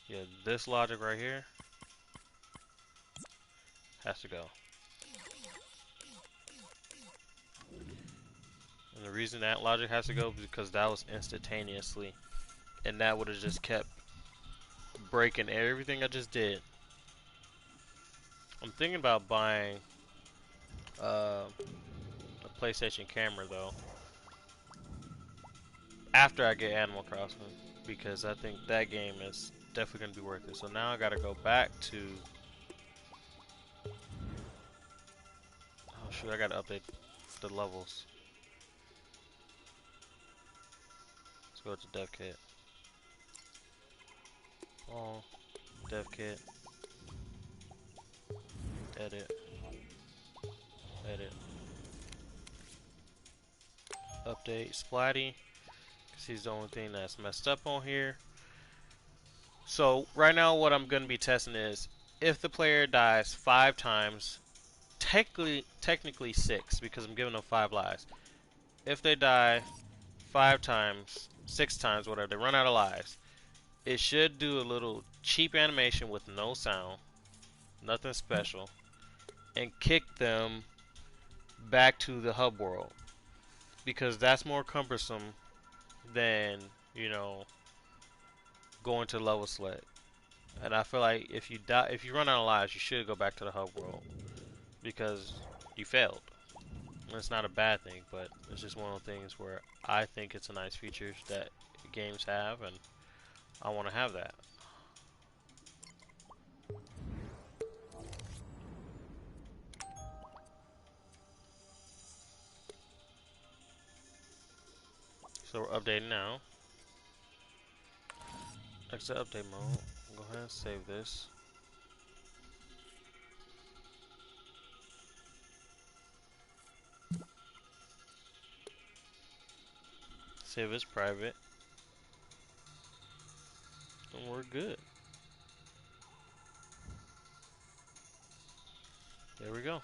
Yeah, this logic right here has to go. And the reason that logic has to go is because that was instantaneously. And that would have just kept breaking everything I just did. I'm thinking about buying a PlayStation camera though. After I get Animal Crossing. Because I think that game is definitely going to be worth it. So now I gotta go back to... Oh shoot, I gotta update the levels. Let's go to dev kit. Oh, dev kit. Edit. Edit. Update Splatty. Because he's the only thing that's messed up on here. So right now what I'm going to be testing is if the player dies 5 times, technically 6 because I'm giving them 5 lives. If they die 5 times, 6 times, whatever, they run out of lives, it should do a little cheap animation with no sound, nothing special, and kick them back to the hub world because that's more cumbersome than, you know, going to level select. And I feel like if you die, if you run out of lives, you should go back to the hub world because you failed. And it's not a bad thing, but it's just one of the things where I think it's a nice feature that games have, and I want to have that. So we're updating now. Exit update mode. Go ahead and save this. Save as private. And we're good. There we go.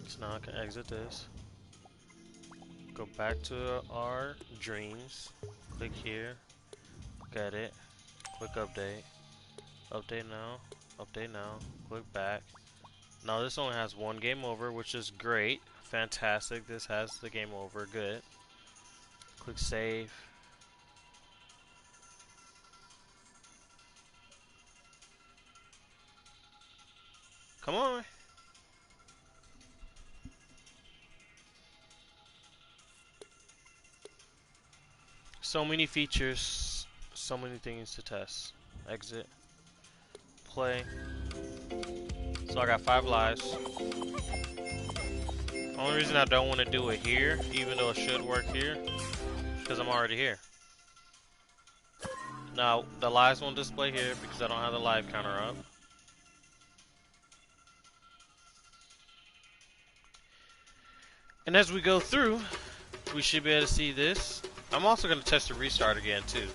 So now I can exit this. Go back to our dreams. Click here. Get it. Click update. Update now. Update now. Click back. Now this only has one game over, which is great. Fantastic. This has the game over. Good. Click save. Come on. So many features, so many things to test. Exit. Play. So I got 5 lives. Only reason I don't want to do it here, even though it should work here, is because I'm already here. Now, the lives won't display here because I don't have the live counter up. And as we go through, we should be able to see this. I'm also going to test the restart again too,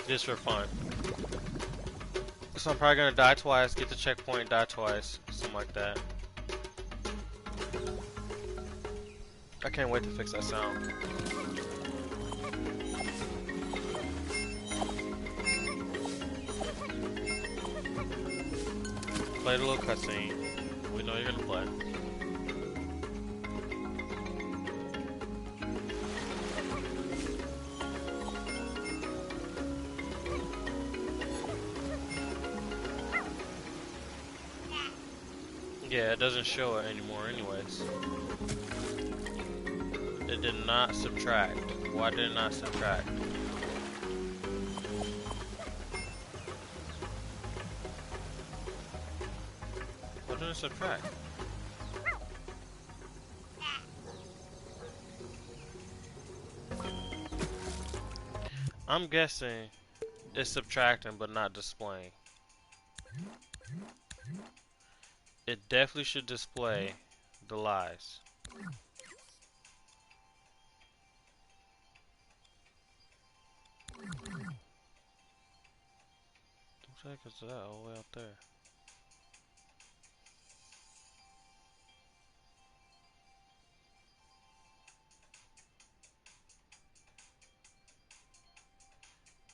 just for fun. So I'm probably going to die twice, get the checkpoint, die twice, something like that. I can't wait to fix that sound. Play the little cutscene. We know you're going to play. Yeah, it doesn't show it anymore anyways. it did not subtract. Why did it not subtract? Why didn't it subtract? I'm guessing it's subtracting but not displaying. It definitely should display the lies. What the heck is that all the way out there?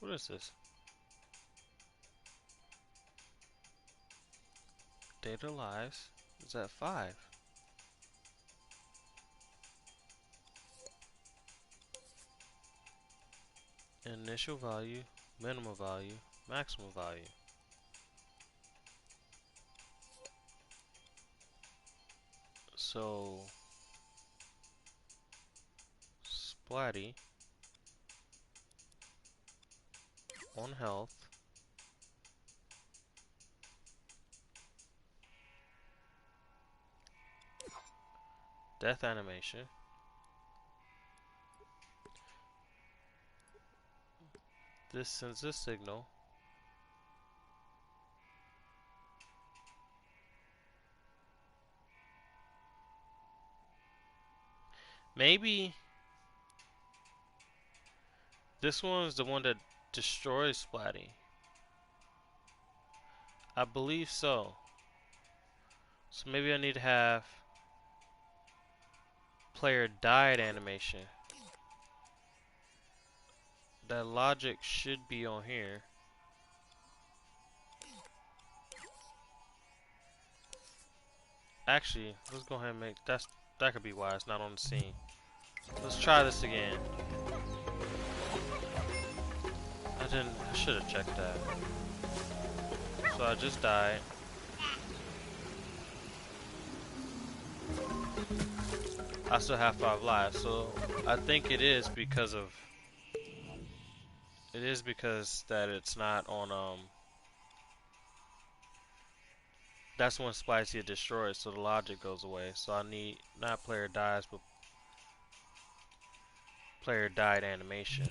What is this? Data lies is at 5. Initial value, minimum value, maximum value. So Splatty on health, death animation, this sends a signal. Maybe this one is the one that destroys Splatty. I believe so. So maybe I need to have player died animation. That logic should be on here. Actually, let's go ahead and make that could be why it's not on the scene. Let's try this again. I should have checked that. So I just died. I still have 5 lives, so I think it is because that it's not on that's when Splatty gets destroyed, so the logic goes away. So I need not player dies, but player died animation.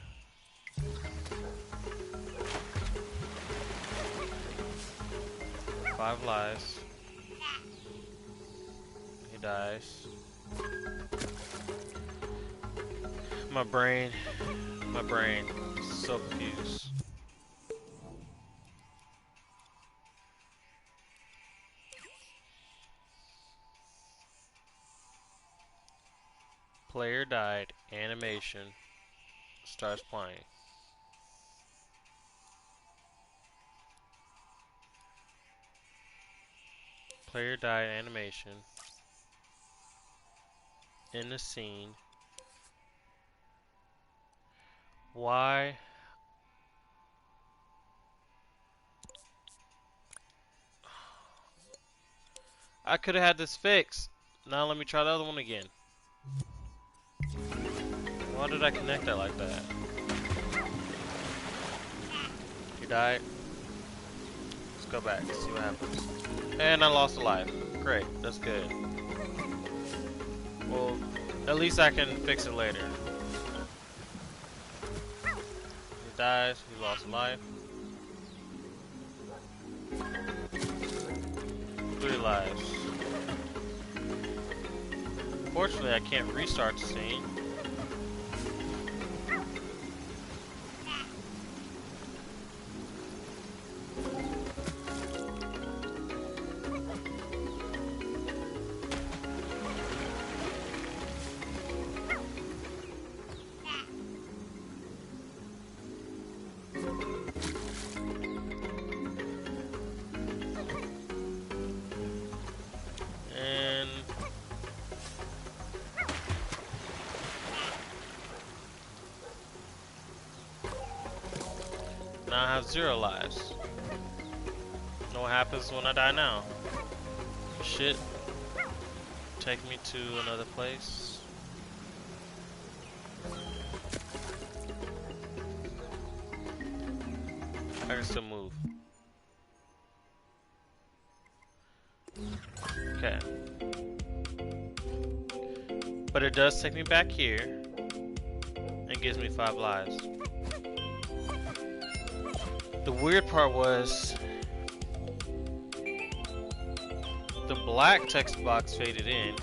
Five lives. He dies. My brain is so confused. Player died, animation starts playing. Player died, animation in the scene. Why? I could have had this fixed. Now let me try the other one again. Why did I connect that like that? He died. Let's go back, see what happens. And I lost a life. Great, that's good. Well, at least I can fix it later. He dies, he lost a life. 3 lives. Fortunately, I can't restart the scene. Now I have 0 lives. Know what happens when I die now? Shit. Take me to another place. But it does take me back here and gives me 5 lives. The weird part was the black text box faded in,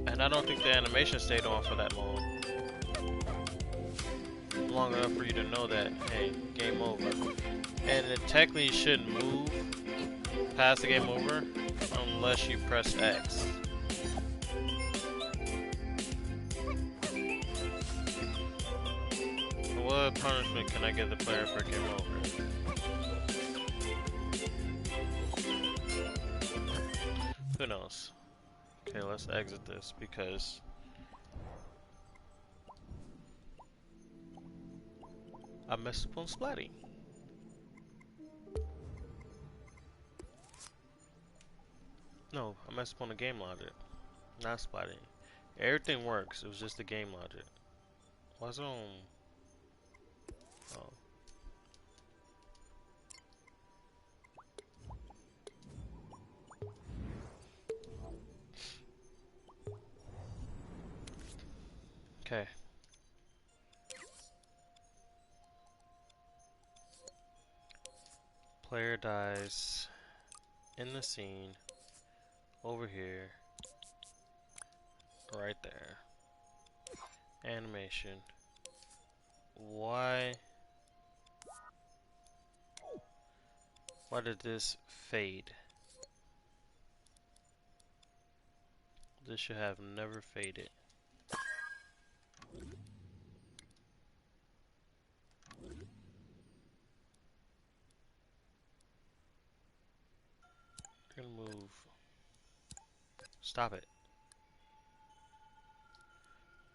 and I don't think the animation stayed on for that long enough for you to know that, hey, game over. And it technically shouldn't move past the game over unless you press X. What punishment can I give the player for game over? Who knows? Okay, let's exit this because I messed up on Splatty. No, I messed up on the game logic, not Splatty. Everything works, it was just the game logic. Why's it on? Oh. Okay. Player dies in the scene over here, right there. Animation. Why did this fade? This should have never faded. Gonna move. Stop it.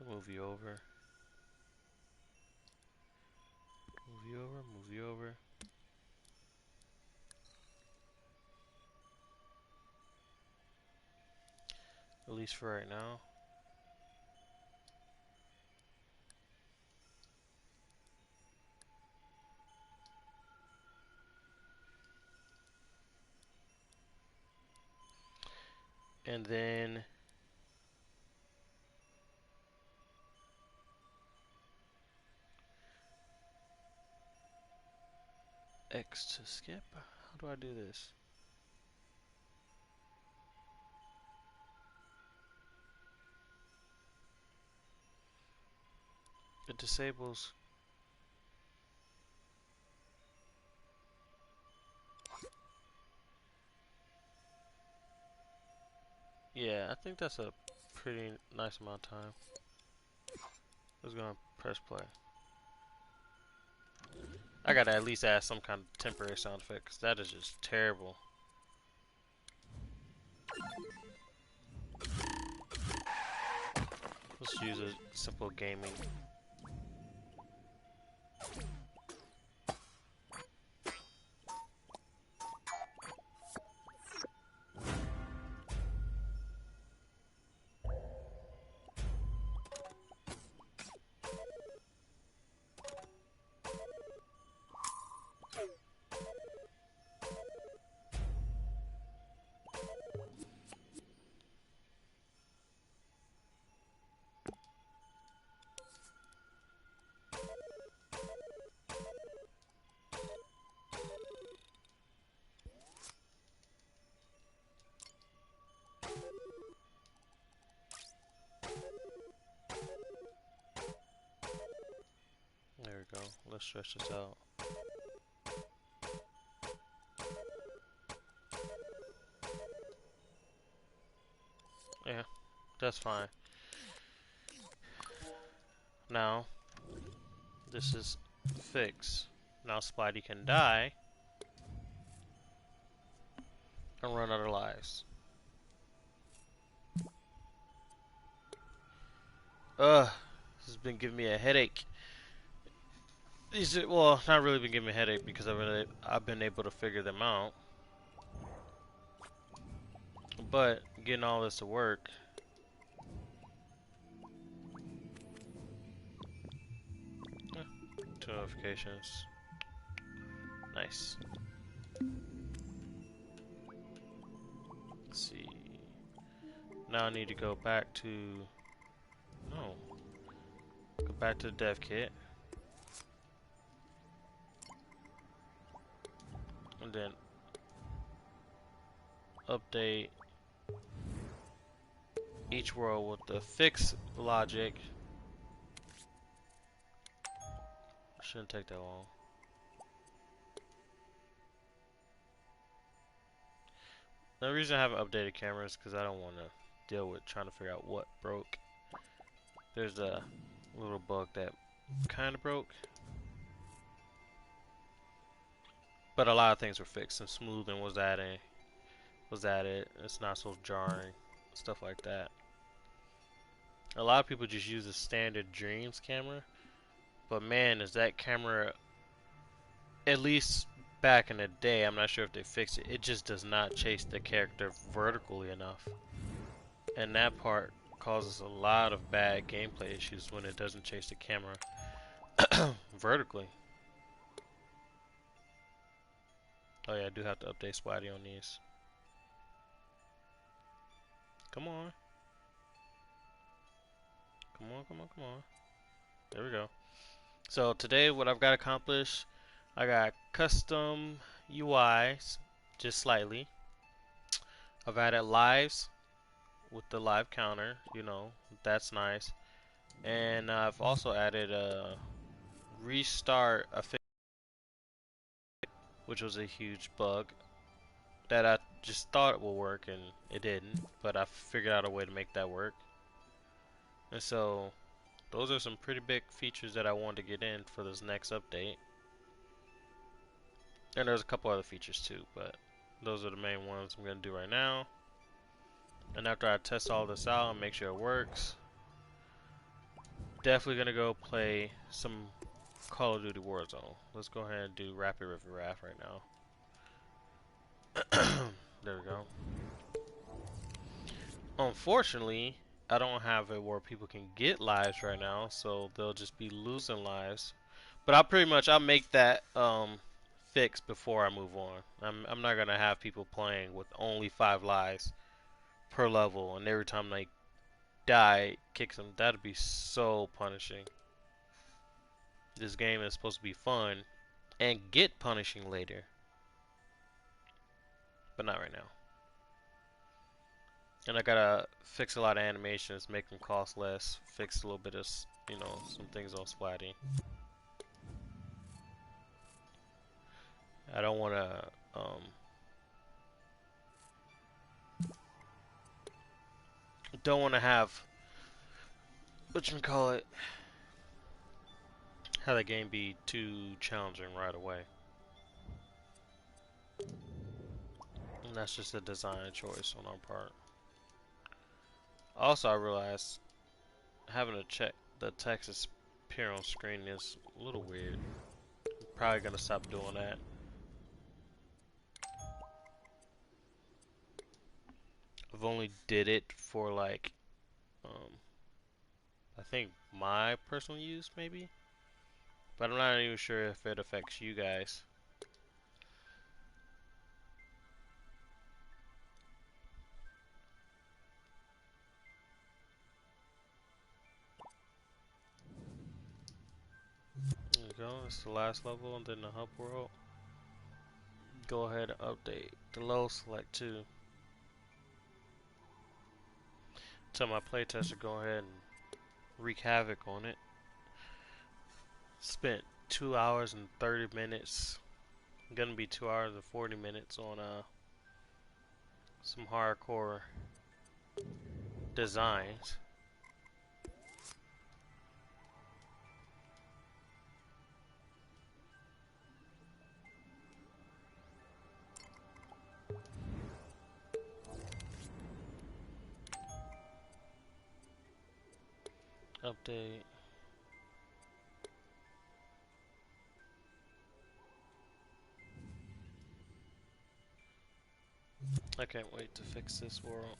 Move you over. Move you over, move you over. At least for right now. And then X to skip. How do I do this? It disables. Yeah, I think that's a pretty nice amount of time. I was gonna press play. I gotta at least add some kind of temporary sound effect, 'cause that is just terrible. Let's use a simple gaming. There we go. Let's stretch this out. Yeah, that's fine. Now, this is fixed. Now Splatty can die and run out of lives. This has been giving me a headache. Well, not really been giving me a headache because I've been able to figure them out. But getting all this to work, two notifications. Nice. Let's see. Now I need to go back to, no, go back to the dev kit. And then update each world with the fix logic. Shouldn't take that long. The reason I haven't updated cameras is because I don't want to deal with trying to figure out what broke. There's a little bug that kind of broke, but a lot of things were fixed, and smoothing was added. It's not so jarring, stuff like that. A lot of people just use a standard Dreams camera, but man, is that camera, at least back in the day, I'm not sure if they fixed it, it just does not chase the character vertically enough. And that part causes a lot of bad gameplay issues when it doesn't chase the camera vertically. Oh yeah, I do have to update Splatty on these. Come on. Come on, come on, come on. There we go. So today what I've got accomplished, I got custom UIs, just slightly. I've added lives with the live counter, you know, that's nice. And I've also added a restart which was a huge bug that I just thought it would work and it didn't, but I figured out a way to make that work. And so those are some pretty big features that I wanted to get in for this next update. And there's a couple other features too, but those are the main ones I'm going to do right now. And after I test all this out and make sure it works, definitely going to go play some Call of Duty Warzone. Let's go ahead and do Rapid River Raft right now. There we go. Unfortunately, I don't have it where people can get lives right now, so they'll just be losing lives. But I'll make that fix before I move on. I'm not gonna have people playing with only 5 lives per level, and every time they die, it kicks them. That'd be so punishing. This game is supposed to be fun and get punishing later, but not right now. And I gotta fix a lot of animations, make them cost less, fix a little bit of, you know, some things on Splatty. I don't wanna, have, have the game be too challenging right away. And that's just a design choice on our part. Also, I realized having to check the text appear on screen is a little weird. I'm probably gonna stop doing that. I've only did it for like, I think my personal use maybe, but I'm not even sure if it affects you guys. There we go, it's the last level and then the hub world. Go ahead and update the low select too. Tell my playtest to go ahead and wreak havoc on it. Spent 2 hours and 30 minutes. Gonna be 2 hours and 40 minutes on some hardcore designs. Update. I can't wait to fix this world.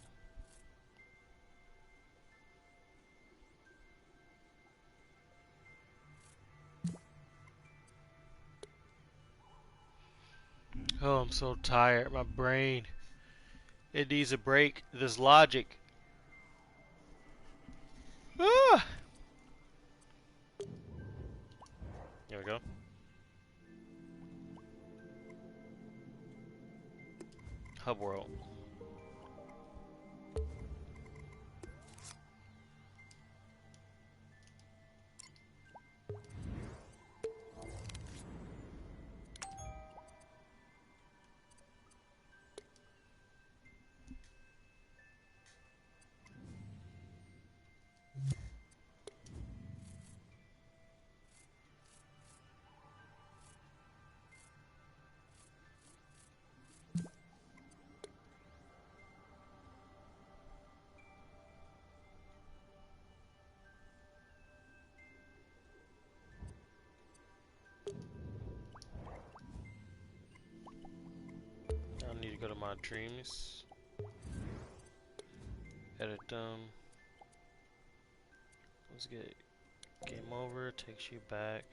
Oh, I'm so tired. My brain, it needs a break. This logic Here we go. Hub world. I need to go to my dreams. Edit them. Let's get game over. Takes you back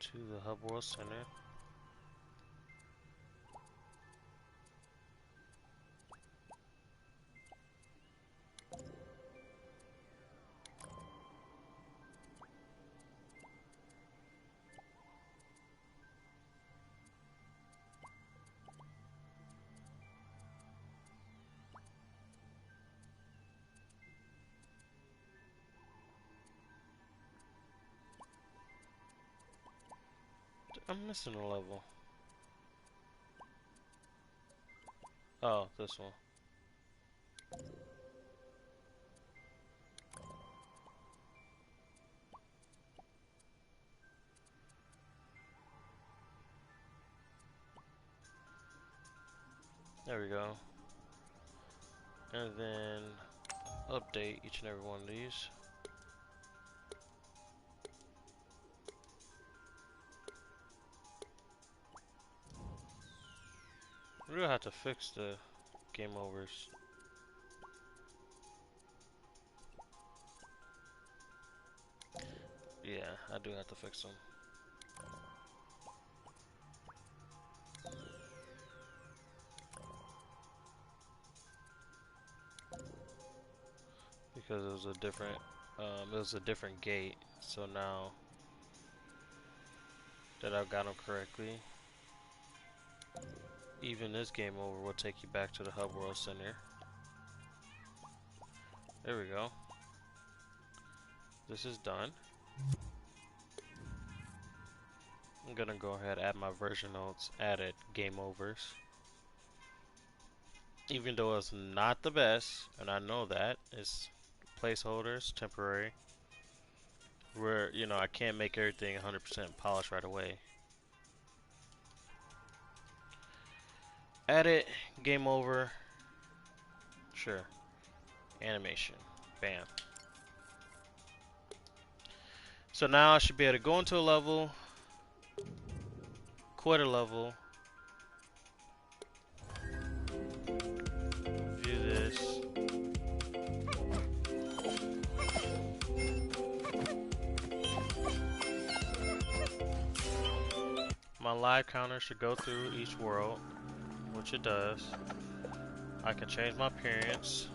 to the Hub World Center. I'm missing a level. Oh, this one. There we go. And then update each and every one of these. We're gonna have to fix the game overs. Yeah, I do have to fix them. Because it was a different gate. So now that I've got them correctly, even this game over will take you back to the Hub World Center. There we go. This is done. I'm gonna go ahead and add my version notes, added game overs. Even though it's not the best, and I know that, it's placeholders, temporary. Where, you know, I can't make everything 100% polished right away. Edit, game over, sure. Animation, bam. So now I should be able to go into a level, quit a level, view this. My live counter should go through each world, which it does. I can change my appearance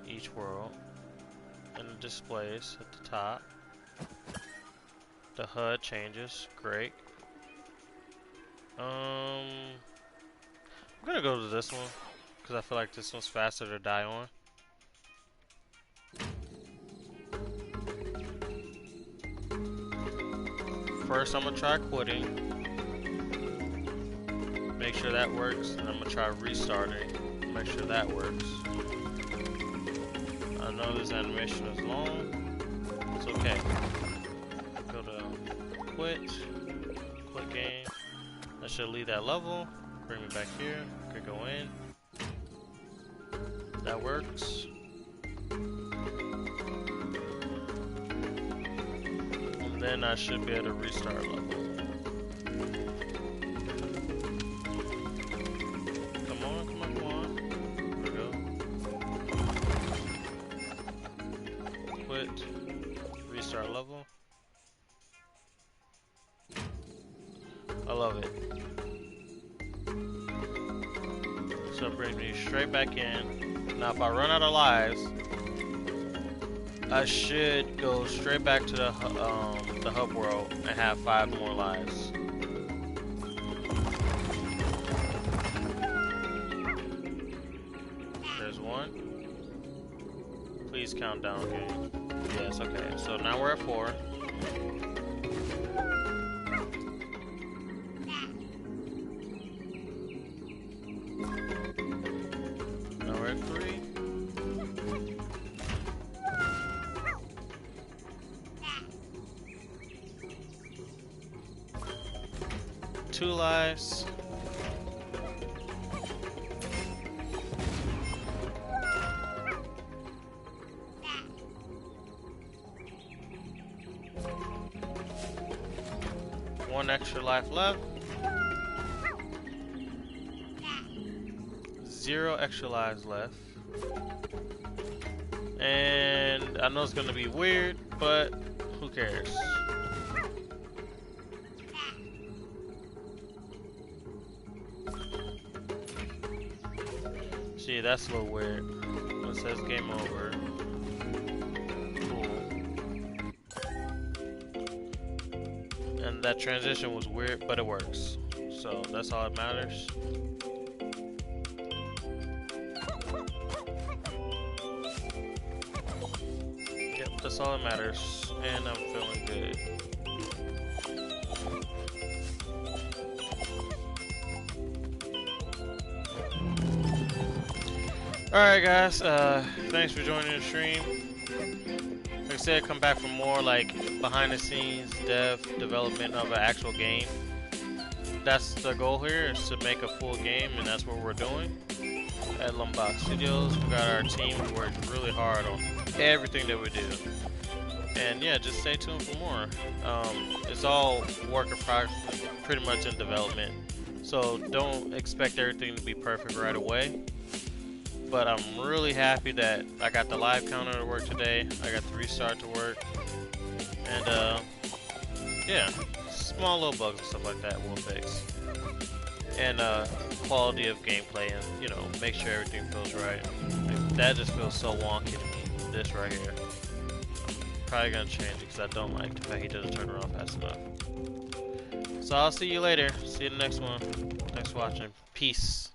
each world, and it displays at the top. The HUD changes, great. I'm gonna go to this one because I feel like this one's faster to die on. First, I'm gonna try quitting. Make sure that works, and I'm gonna try restarting. Make sure that works. I know this animation is long. It's okay. Go to quit game. That should leave that level. Bring me back here. Could go in. That works. And then I should be able to restart level. Come on, come on, come on. There we go. Quit. Restart level. I love it. So it brings me straight back in. Now if I run out of lives, I should go straight back to the hub world and have 5 more lives. There's 1. Please count down, game. Yes, okay. So now we're at 4. Now we're at 3. Two lives. One extra life left. 0 extra lives left. And I know it's gonna be weird, but who cares? See, that's a little weird. It says game over. Cool. And that transition was weird, but it works. So that's all that matters. Yep, that's all that matters. And I'm feeling good. Alright guys, thanks for joining the stream. Like I said, come back for more like behind the scenes development of an actual game. That's the goal here, is to make a full game, and that's what we're doing at Lombok Studios. We got our team who works really hard on everything that we do. And yeah, just stay tuned for more. It's all work in progress, pretty much in development. So don't expect everything to be perfect right away. But I'm really happy that I got the live counter to work today. I got the restart to work. And yeah, small little bugs and stuff like that we'll fix. And quality of gameplay, and you know, make sure everything feels right. Like, that just feels so wonky to me, this right here. I'm probably gonna change it because I don't like the fact he doesn't turn around fast enough. So I'll see you later. See you in the next one. Thanks for watching. Peace.